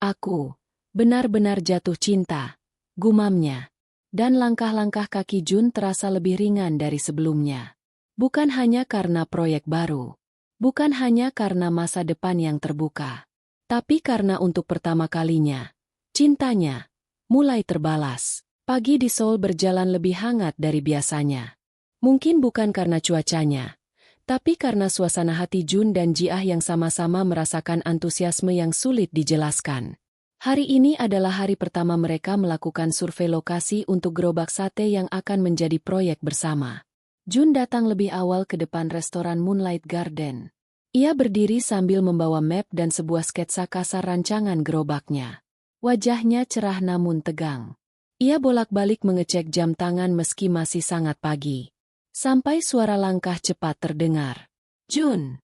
S6: Aku benar-benar jatuh cinta, gumamnya. Dan langkah-langkah kaki Jun terasa lebih ringan dari sebelumnya. Bukan hanya karena proyek baru. Bukan hanya karena masa depan yang terbuka. Tapi karena untuk pertama kalinya, cintanya mulai terbalas. Pagi di Seoul berjalan lebih hangat dari biasanya. Mungkin bukan karena cuacanya, tapi karena suasana hati Jun dan Jiah yang sama-sama merasakan antusiasme yang sulit dijelaskan. Hari ini adalah hari pertama mereka melakukan survei lokasi untuk gerobak sate yang akan menjadi proyek bersama. Jun datang lebih awal ke depan restoran Moonlight Garden. Ia berdiri sambil membawa map dan sebuah sketsa kasar rancangan gerobaknya. Wajahnya cerah namun tegang. Ia bolak-balik mengecek jam tangan meski masih sangat pagi. Sampai suara langkah cepat terdengar. Jun!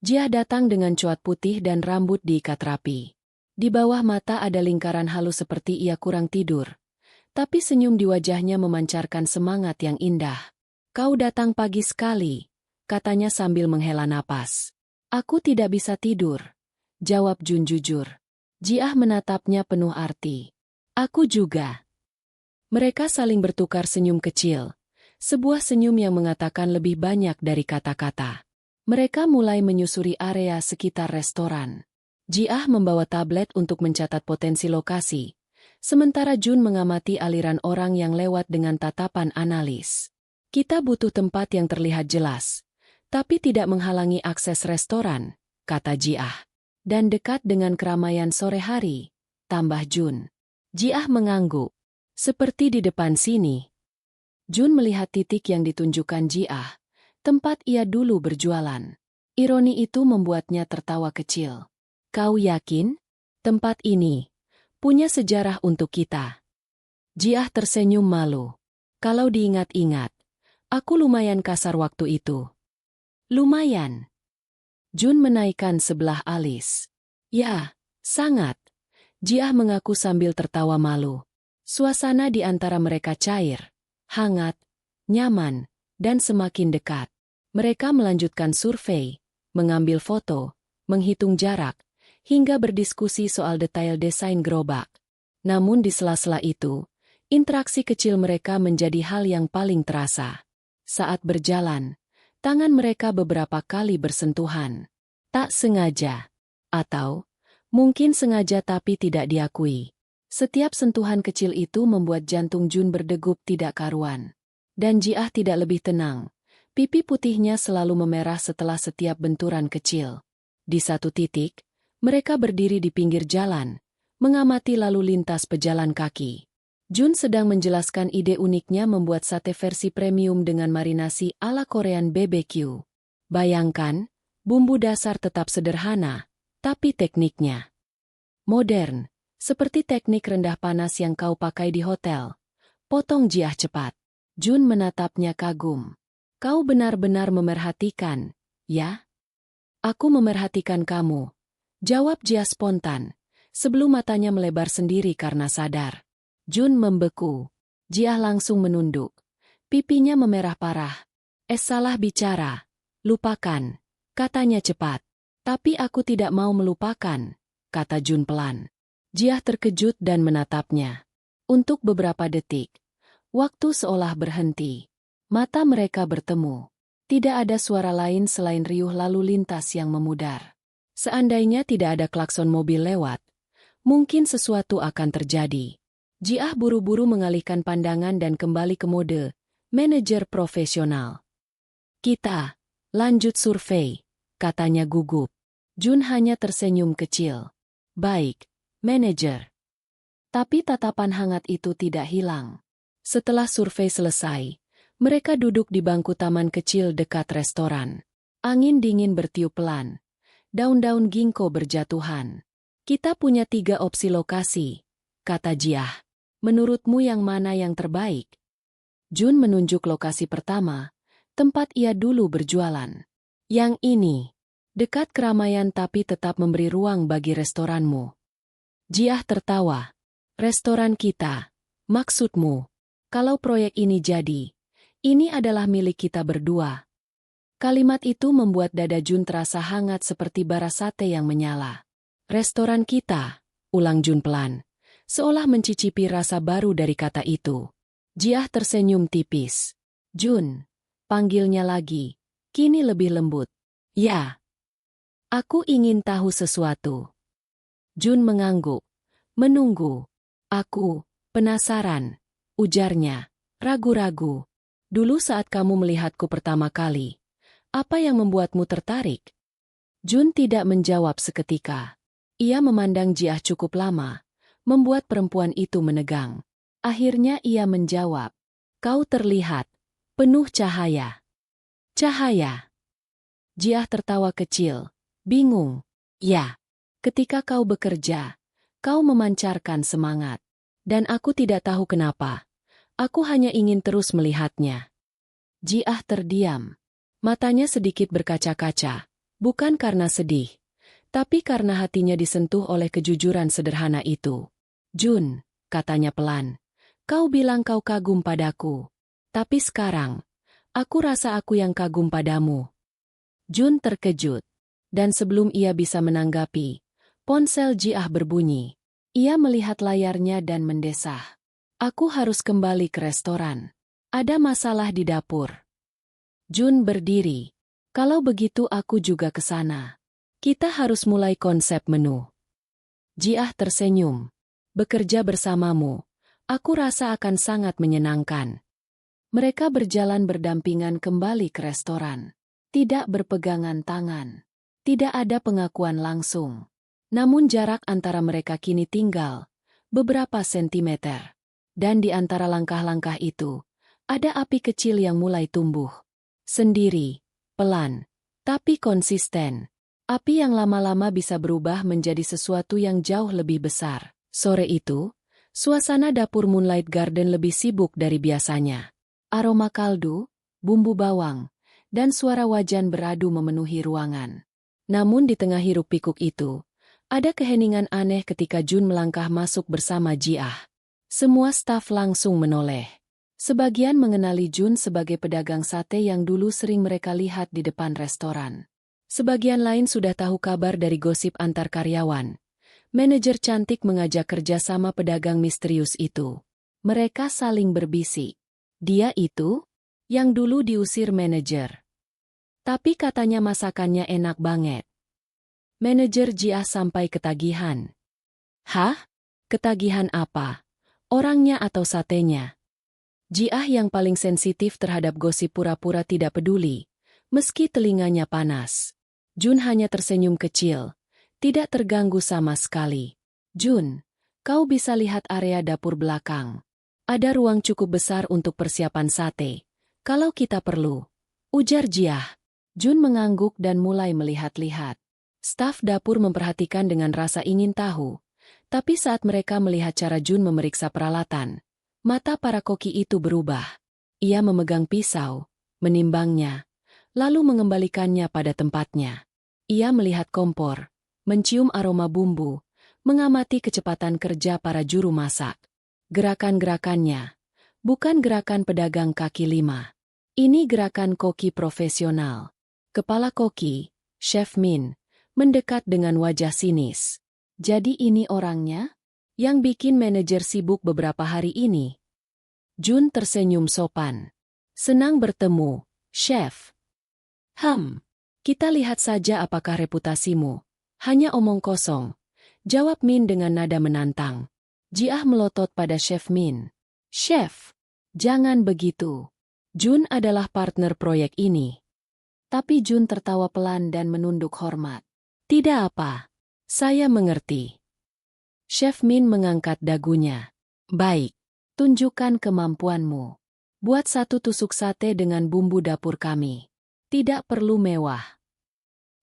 S6: Jiah datang dengan cuat putih dan rambut diikat rapi. Di bawah mata ada lingkaran halus seperti ia kurang tidur. Tapi senyum di wajahnya memancarkan semangat yang indah. Kau datang pagi sekali, katanya sambil menghela napas. Aku tidak bisa tidur, jawab Jun jujur. Jiah menatapnya penuh arti. Aku juga. Mereka saling bertukar senyum kecil. Sebuah senyum yang mengatakan lebih banyak dari kata-kata. Mereka mulai menyusuri area sekitar restoran. Jiah membawa tablet untuk mencatat potensi lokasi. Sementara Jun mengamati aliran orang yang lewat dengan tatapan analis. Kita butuh tempat yang terlihat jelas. Tapi tidak menghalangi akses restoran, kata Jiah. Dan dekat dengan keramaian sore hari, tambah Jun. Jiah mengangguk. Seperti di depan sini. Jun melihat titik yang ditunjukkan Jiah, tempat ia dulu berjualan. Ironi itu membuatnya tertawa kecil. Kau yakin? Tempat ini punya sejarah untuk kita. Jiah tersenyum malu. Kalau diingat-ingat, aku lumayan kasar waktu itu. Lumayan. Jun menaikkan sebelah alis. Ya, sangat. Jiah mengaku sambil tertawa malu. Suasana di antara mereka cair, hangat, nyaman, dan semakin dekat. Mereka melanjutkan survei, mengambil foto, menghitung jarak, hingga berdiskusi soal detail desain gerobak. Namun di sela-sela itu, interaksi kecil mereka menjadi hal yang paling terasa. Saat berjalan, tangan mereka beberapa kali bersentuhan. Tak sengaja. Atau, mungkin sengaja tapi tidak diakui. Setiap sentuhan kecil itu membuat jantung Jun berdegup tidak karuan. Dan Jiah tidak lebih tenang. Pipi putihnya selalu memerah setelah setiap benturan kecil. Di satu titik, mereka berdiri di pinggir jalan, mengamati lalu lintas pejalan kaki. Jun sedang menjelaskan ide uniknya membuat sate versi premium dengan marinasi ala Korean BBQ. Bayangkan, bumbu dasar tetap sederhana, tapi tekniknya modern, seperti teknik rendah panas yang kau pakai di hotel. Potong Jiah cepat. Jun menatapnya kagum. Kau benar-benar memerhatikan, ya? Aku memerhatikan kamu. Jawab Jiah spontan, sebelum matanya melebar sendiri karena sadar. Jun membeku. Jiah langsung menunduk. Pipinya memerah parah. Salah bicara. Lupakan, katanya cepat. Tapi aku tidak mau melupakan, kata Jun pelan. Jiah terkejut dan menatapnya. Untuk beberapa detik, waktu seolah berhenti. Mata mereka bertemu. Tidak ada suara lain selain riuh lalu lintas yang memudar. Seandainya tidak ada klakson mobil lewat, mungkin sesuatu akan terjadi. Jiah buru-buru mengalihkan pandangan dan kembali ke mode manajer profesional. Kita lanjut survei, katanya gugup. Jun hanya tersenyum kecil. Baik, manajer. Tapi tatapan hangat itu tidak hilang. Setelah survei selesai, mereka duduk di bangku taman kecil dekat restoran. Angin dingin bertiup pelan. Daun-daun ginkgo berjatuhan. Kita punya 3 opsi lokasi, kata Jiah. Menurutmu yang mana yang terbaik? Jun menunjuk lokasi pertama, tempat ia dulu berjualan. Yang ini, dekat keramaian tapi tetap memberi ruang bagi restoranmu. Jiah tertawa. Restoran kita, maksudmu? Kalau proyek ini jadi, ini adalah milik kita berdua. Kalimat itu membuat dada Jun terasa hangat seperti bara sate yang menyala. Restoran kita, ulang Jun pelan, seolah mencicipi rasa baru dari kata itu. Jiah tersenyum tipis. Jun, panggilnya lagi, kini lebih lembut. Ya. Aku ingin tahu sesuatu. Jun mengangguk. Menunggu. Aku, penasaran, ujarnya, ragu-ragu. Dulu saat kamu melihatku pertama kali, apa yang membuatmu tertarik? Jun tidak menjawab seketika. Ia memandang Jiah cukup lama, membuat perempuan itu menegang. Akhirnya ia menjawab, kau terlihat penuh cahaya. Cahaya. Jiah tertawa kecil, bingung. Ya, ketika kau bekerja, kau memancarkan semangat. Dan aku tidak tahu kenapa. Aku hanya ingin terus melihatnya. Jiah terdiam. Matanya sedikit berkaca-kaca. Bukan karena sedih, tapi karena hatinya disentuh oleh kejujuran sederhana itu. Jun, katanya pelan, kau bilang kau kagum padaku. Tapi sekarang, aku rasa aku yang kagum padamu. Jun terkejut. Dan sebelum ia bisa menanggapi, ponsel Jiah berbunyi. Ia melihat layarnya dan mendesah. Aku harus kembali ke restoran. Ada masalah di dapur. Jun berdiri. Kalau begitu aku juga ke sana. Kita harus mulai konsep menu. Jiah tersenyum. Bekerja bersamamu, aku rasa akan sangat menyenangkan. Mereka berjalan berdampingan kembali ke restoran. Tidak berpegangan tangan. Tidak ada pengakuan langsung. Namun jarak antara mereka kini tinggal beberapa sentimeter. Dan di antara langkah-langkah itu, ada api kecil yang mulai tumbuh. Sendiri, pelan, tapi konsisten. Api yang lama-lama bisa berubah menjadi sesuatu yang jauh lebih besar. Sore itu, suasana dapur Moonlight Garden lebih sibuk dari biasanya. Aroma kaldu, bumbu bawang, dan suara wajan beradu memenuhi ruangan. Namun di tengah hiruk-pikuk itu, ada keheningan aneh ketika Jun melangkah masuk bersama Jiah. Semua staf langsung menoleh. Sebagian mengenali Jun sebagai pedagang sate yang dulu sering mereka lihat di depan restoran. Sebagian lain sudah tahu kabar dari gosip antar karyawan. Manajer cantik mengajak kerja sama pedagang misterius itu. Mereka saling berbisik. Dia itu, yang dulu diusir manajer. Tapi katanya masakannya enak banget. Manajer Jiah sampai ketagihan. Hah? Ketagihan apa? Orangnya atau satenya? Jiah yang paling sensitif terhadap gosip pura-pura tidak peduli, meski telinganya panas. Jun hanya tersenyum kecil, tidak terganggu sama sekali. Jun, kau bisa lihat area dapur belakang. Ada ruang cukup besar untuk persiapan sate. Kalau kita perlu, ujar Jiah. Jun mengangguk dan mulai melihat-lihat. Staf dapur memperhatikan dengan rasa ingin tahu. Tapi saat mereka melihat cara Jun memeriksa peralatan, mata para koki itu berubah. Ia memegang pisau, menimbangnya, lalu mengembalikannya pada tempatnya. Ia melihat kompor, mencium aroma bumbu, mengamati kecepatan kerja para juru masak. Gerakan-gerakannya, bukan gerakan pedagang kaki lima. Ini gerakan koki profesional. Kepala koki, Chef Min, mendekat dengan wajah sinis. Jadi ini orangnya? Yang bikin manajer sibuk beberapa hari ini. Jun tersenyum sopan. Senang bertemu, Chef. Kita lihat saja apakah reputasimu. Hanya omong kosong. Jawab Min dengan nada menantang. Jiah melotot pada Chef Min. Chef, jangan begitu. Jun adalah partner proyek ini. Tapi Jun tertawa pelan dan menunduk hormat. Tidak apa. Saya mengerti. Chef Min mengangkat dagunya. Baik, tunjukkan kemampuanmu. Buat satu tusuk sate dengan bumbu dapur kami. Tidak perlu mewah.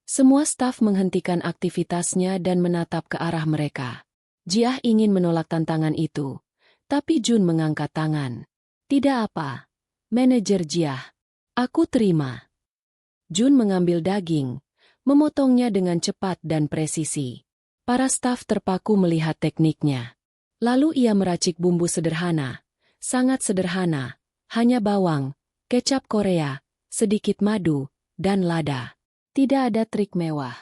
S6: Semua staf menghentikan aktivitasnya dan menatap ke arah mereka. Jiah ingin menolak tantangan itu, tapi Jun mengangkat tangan. Tidak apa, manajer Jiah. Aku terima. Jun mengambil daging, memotongnya dengan cepat dan presisi. Para staf terpaku melihat tekniknya. Lalu ia meracik bumbu sederhana, sangat sederhana, hanya bawang, kecap Korea, sedikit madu, dan lada. Tidak ada trik mewah.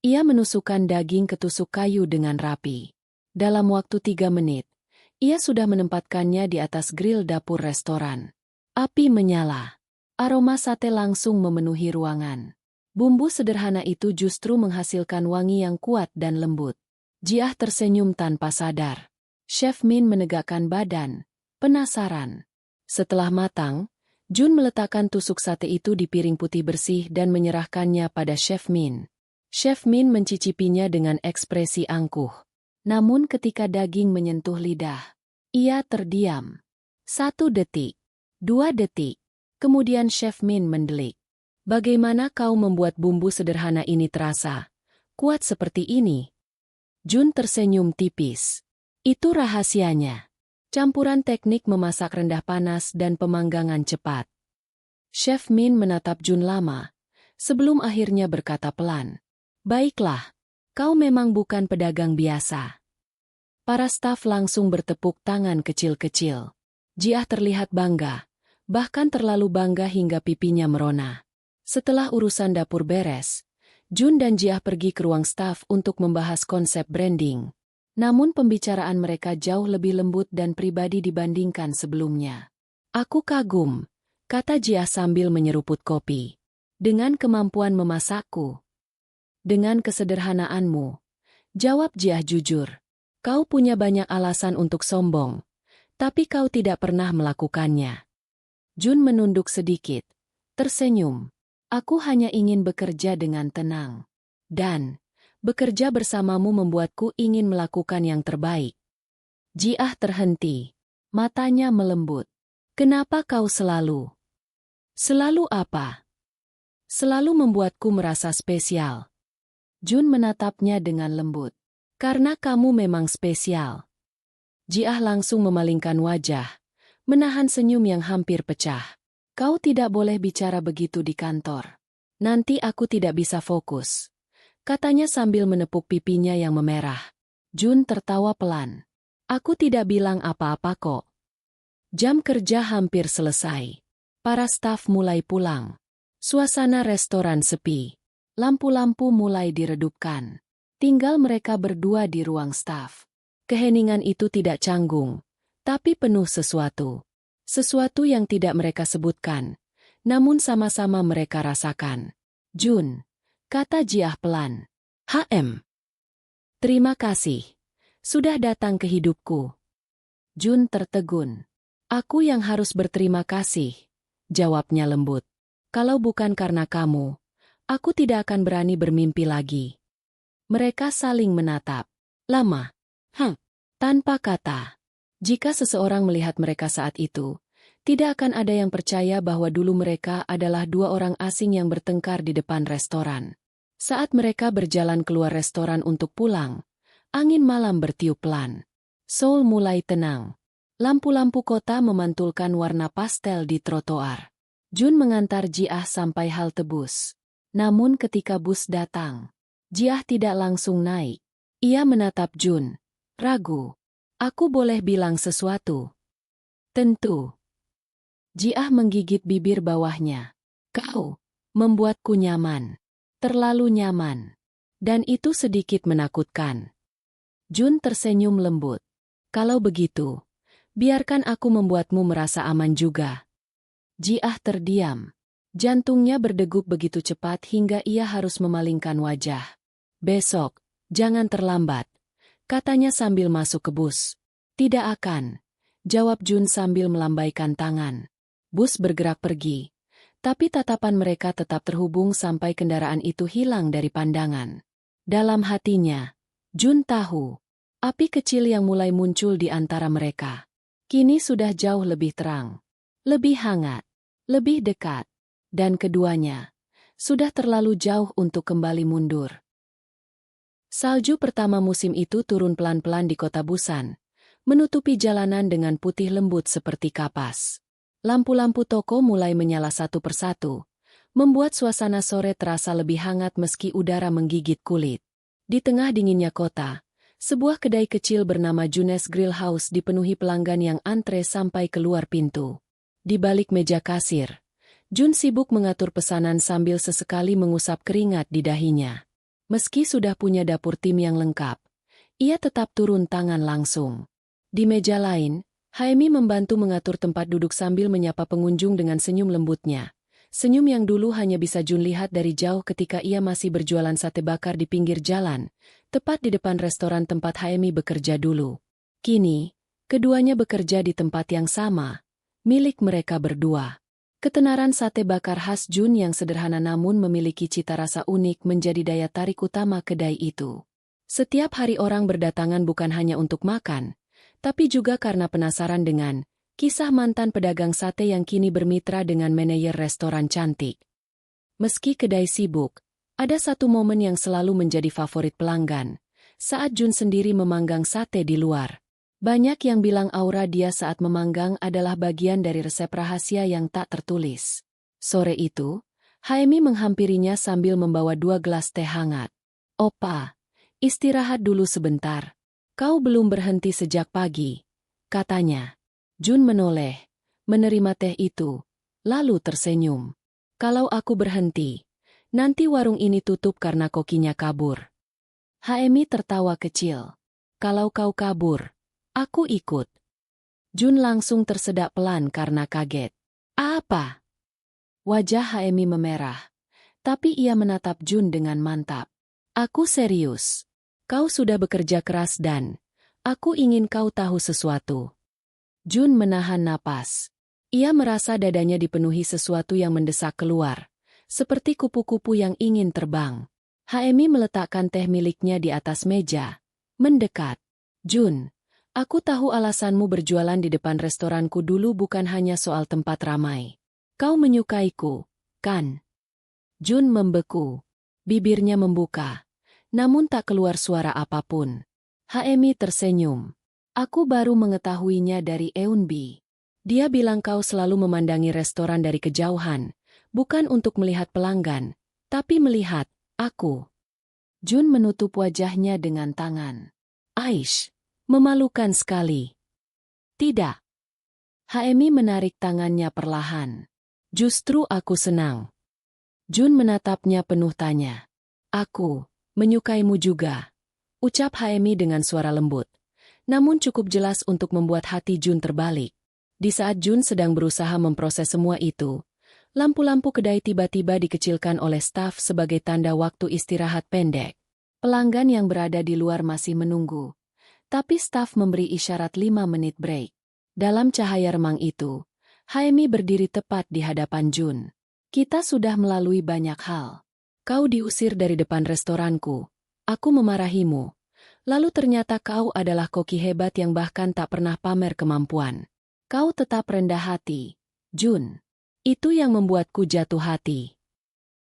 S6: Ia menusukkan daging ke tusuk kayu dengan rapi. Dalam waktu 3 menit, ia sudah menempatkannya di atas grill dapur restoran. Api menyala. Aroma sate langsung memenuhi ruangan. Bumbu sederhana itu justru menghasilkan wangi yang kuat dan lembut. Jiah tersenyum tanpa sadar. Chef Min menegakkan badan, penasaran. Setelah matang, Jun meletakkan tusuk sate itu di piring putih bersih dan menyerahkannya pada Chef Min. Chef Min mencicipinya dengan ekspresi angkuh. Namun ketika daging menyentuh lidah, ia terdiam. 1 detik, 2 detik, kemudian Chef Min mendelik. Bagaimana kau membuat bumbu sederhana ini terasa kuat seperti ini? Jun tersenyum tipis. Itu rahasianya. Campuran teknik memasak rendah panas dan pemanggangan cepat. Chef Min menatap Jun lama, sebelum akhirnya berkata pelan. Baiklah, kau memang bukan pedagang biasa. Para staf langsung bertepuk tangan kecil-kecil. Jiah terlihat bangga, bahkan terlalu bangga hingga pipinya merona. Setelah urusan dapur beres, Jun dan Jiah pergi ke ruang staf untuk membahas konsep branding. Namun pembicaraan mereka jauh lebih lembut dan pribadi dibandingkan sebelumnya. Aku kagum, kata Jiah sambil menyeruput kopi. Dengan kemampuan memasakku. Dengan kesederhanaanmu. Jawab Jiah jujur. Kau punya banyak alasan untuk sombong, tapi kau tidak pernah melakukannya. Jun menunduk sedikit, tersenyum. Aku hanya ingin bekerja dengan tenang. Dan bekerja bersamamu membuatku ingin melakukan yang terbaik. Jiah terhenti. Matanya melembut. Kenapa kau selalu? Selalu apa? Selalu membuatku merasa spesial. Jun menatapnya dengan lembut. Karena kamu memang spesial. Ji-ah langsung memalingkan wajah, menahan senyum yang hampir pecah. Kau tidak boleh bicara begitu di kantor. Nanti aku tidak bisa fokus. Katanya sambil menepuk pipinya yang memerah. Jun tertawa pelan. Aku tidak bilang apa-apa kok. Jam kerja hampir selesai. Para staf mulai pulang. Suasana restoran sepi. Lampu-lampu mulai diredupkan. Tinggal mereka berdua di ruang staf. Keheningan itu tidak canggung, tapi penuh sesuatu. Sesuatu yang tidak mereka sebutkan, namun sama-sama mereka rasakan. Jun, kata Ji-ah pelan. HM. Terima kasih. Sudah datang ke hidupku. Jun tertegun. Aku yang harus berterima kasih, jawabnya lembut. Kalau bukan karena kamu, aku tidak akan berani bermimpi lagi. Mereka saling menatap. Lama. Tanpa kata. Jika seseorang melihat mereka saat itu, tidak akan ada yang percaya bahwa dulu mereka adalah dua orang asing yang bertengkar di depan restoran. Saat mereka berjalan keluar restoran untuk pulang, angin malam bertiup pelan. Seoul mulai tenang. Lampu-lampu kota memantulkan warna pastel di trotoar. Jun mengantar Ji-ah sampai halte bus. Namun ketika bus datang, Ji-ah tidak langsung naik. Ia menatap Jun. Ragu. Aku boleh bilang sesuatu? Tentu. Ji-ah menggigit bibir bawahnya. Kau membuatku nyaman. Terlalu nyaman. Dan itu sedikit menakutkan. Jun tersenyum lembut. Kalau begitu, biarkan aku membuatmu merasa aman juga. Ji-ah terdiam. Jantungnya berdegup begitu cepat hingga ia harus memalingkan wajah. Besok, jangan terlambat. Katanya sambil masuk ke bus. Tidak akan, jawab Jun sambil melambaikan tangan. Bus bergerak pergi, tapi tatapan mereka tetap terhubung sampai kendaraan itu hilang dari pandangan. Dalam hatinya, Jun tahu, api kecil yang mulai muncul di antara mereka. Kini sudah jauh lebih terang, lebih hangat, lebih dekat, dan keduanya sudah terlalu jauh untuk kembali mundur. Salju pertama musim itu turun pelan-pelan di kota Busan, menutupi jalanan dengan putih lembut seperti kapas. Lampu-lampu toko mulai menyala satu persatu, membuat suasana sore terasa lebih hangat meski udara menggigit kulit. Di tengah dinginnya kota, sebuah kedai kecil bernama Junes Grill House dipenuhi pelanggan yang antre sampai keluar pintu. Di balik meja kasir, Jun sibuk mengatur pesanan sambil sesekali mengusap keringat di dahinya. Meski sudah punya dapur tim yang lengkap, ia tetap turun tangan langsung. Di meja lain, Haemi membantu mengatur tempat duduk sambil menyapa pengunjung dengan senyum lembutnya. Senyum yang dulu hanya bisa Jun lihat dari jauh ketika ia masih berjualan sate bakar di pinggir jalan, tepat di depan restoran tempat Haemi bekerja dulu. Kini, keduanya bekerja di tempat yang sama, milik mereka berdua. Ketenaran sate bakar khas Jun yang sederhana namun memiliki cita rasa unik menjadi daya tarik utama kedai itu. Setiap hari orang berdatangan bukan hanya untuk makan, tapi juga karena penasaran dengan kisah mantan pedagang sate yang kini bermitra dengan manajer restoran cantik. Meski kedai sibuk, ada satu momen yang selalu menjadi favorit pelanggan, saat Jun sendiri memanggang sate di luar. Banyak yang bilang aura dia saat memanggang adalah bagian dari resep rahasia yang tak tertulis. Sore itu, Haemi menghampirinya sambil membawa 2 gelas teh hangat. Opa, istirahat dulu sebentar. Kau belum berhenti sejak pagi, katanya. Jun menoleh, menerima teh itu, lalu tersenyum. Kalau aku berhenti, nanti warung ini tutup karena kokinya kabur. Haemi tertawa kecil. Kalau kau kabur, aku ikut. Jun langsung tersedak pelan karena kaget. Apa? Wajah Haemi memerah, tapi ia menatap Jun dengan mantap. Aku serius. Kau sudah bekerja keras dan aku ingin kau tahu sesuatu. Jun menahan napas. Ia merasa dadanya dipenuhi sesuatu yang mendesak keluar, seperti kupu-kupu yang ingin terbang. Haemi meletakkan teh miliknya di atas meja, mendekat. Jun, aku tahu alasanmu berjualan di depan restoranku dulu bukan hanya soal tempat ramai. Kau menyukaiku, kan? Jun membeku. Bibirnya membuka. Namun tak keluar suara apapun. Haemi tersenyum. Aku baru mengetahuinya dari Eunbi. Dia bilang kau selalu memandangi restoran dari kejauhan, bukan untuk melihat pelanggan, tapi melihat aku. Jun menutup wajahnya dengan tangan. Aish, memalukan sekali. Tidak. Haemi menarik tangannya perlahan. Justru aku senang. Jun menatapnya penuh tanya. Aku menyukaimu juga, ucap Haemi dengan suara lembut. Namun cukup jelas untuk membuat hati Jun terbalik. Di saat Jun sedang berusaha memproses semua itu, lampu-lampu kedai tiba-tiba dikecilkan oleh staf sebagai tanda waktu istirahat pendek. Pelanggan yang berada di luar masih menunggu, tapi staf memberi isyarat 5 menit break. Dalam cahaya remang itu, Haemi berdiri tepat di hadapan Jun. Kita sudah melalui banyak hal. Kau diusir dari depan restoranku. Aku memarahimu. Lalu ternyata kau adalah koki hebat yang bahkan tak pernah pamer kemampuan. Kau tetap rendah hati, Jun. Itu yang membuatku jatuh hati.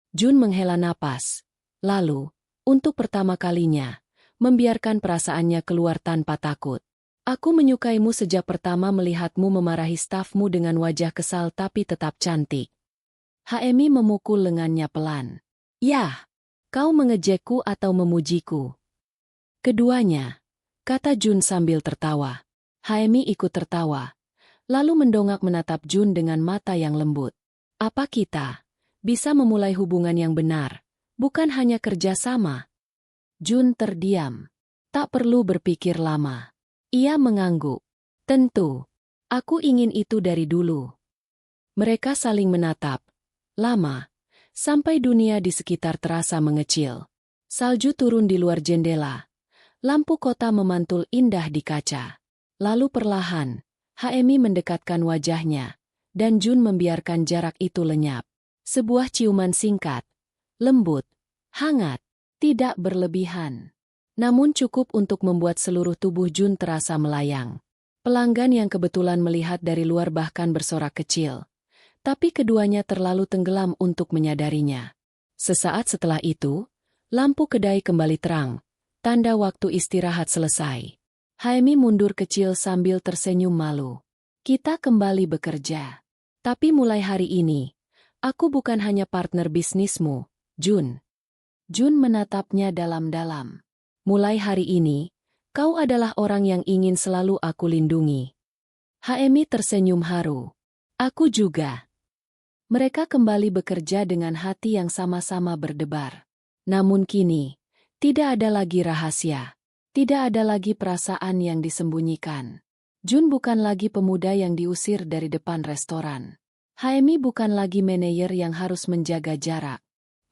S6: Jun menghela napas. Lalu, untuk pertama kalinya, membiarkan perasaannya keluar tanpa takut. Aku menyukaimu sejak pertama melihatmu memarahi stafmu dengan wajah kesal tapi tetap cantik. Haemi memukul lengannya pelan. Yah, kau mengejekku atau memujiku? Keduanya, kata Jun sambil tertawa. Haemi ikut tertawa, lalu mendongak menatap Jun dengan mata yang lembut. Apa kita bisa memulai hubungan yang benar, bukan hanya kerja sama? Jun terdiam. Tak perlu berpikir lama. Ia mengangguk. Tentu, aku ingin itu dari dulu. Mereka saling menatap. Lama. Sampai dunia di sekitar terasa mengecil. Salju turun di luar jendela. Lampu kota memantul indah di kaca. Lalu perlahan, Haemi mendekatkan wajahnya, dan Jun membiarkan jarak itu lenyap. Sebuah ciuman singkat, lembut, hangat, tidak berlebihan. Namun cukup untuk membuat seluruh tubuh Jun terasa melayang. Pelanggan yang kebetulan melihat dari luar bahkan bersorak kecil. Tapi keduanya terlalu tenggelam untuk menyadarinya. Sesaat setelah itu, lampu kedai kembali terang, tanda waktu istirahat selesai. Haemi mundur kecil sambil tersenyum malu. Kita kembali bekerja. Tapi mulai hari ini, aku bukan hanya partner bisnismu, Jun. Jun menatapnya dalam-dalam. Mulai hari ini, kau adalah orang yang ingin selalu aku lindungi. Haemi tersenyum haru. Aku juga. Mereka kembali bekerja dengan hati yang sama-sama berdebar. Namun kini, tidak ada lagi rahasia. Tidak ada lagi perasaan yang disembunyikan. Jun bukan lagi pemuda yang diusir dari depan restoran. Haemi bukan lagi manajer yang harus menjaga jarak.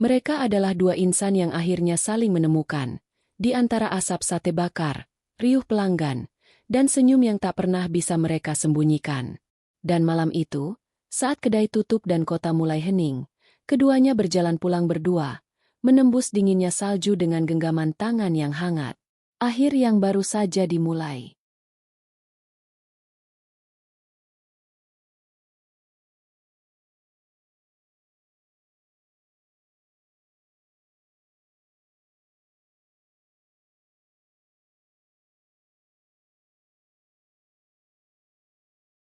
S6: Mereka adalah dua insan yang akhirnya saling menemukan. Di antara asap sate bakar, riuh pelanggan, dan senyum yang tak pernah bisa mereka sembunyikan. Dan malam itu, saat kedai tutup dan kota mulai hening, keduanya berjalan pulang berdua, menembus dinginnya salju dengan genggaman tangan yang hangat. Akhir yang baru saja dimulai.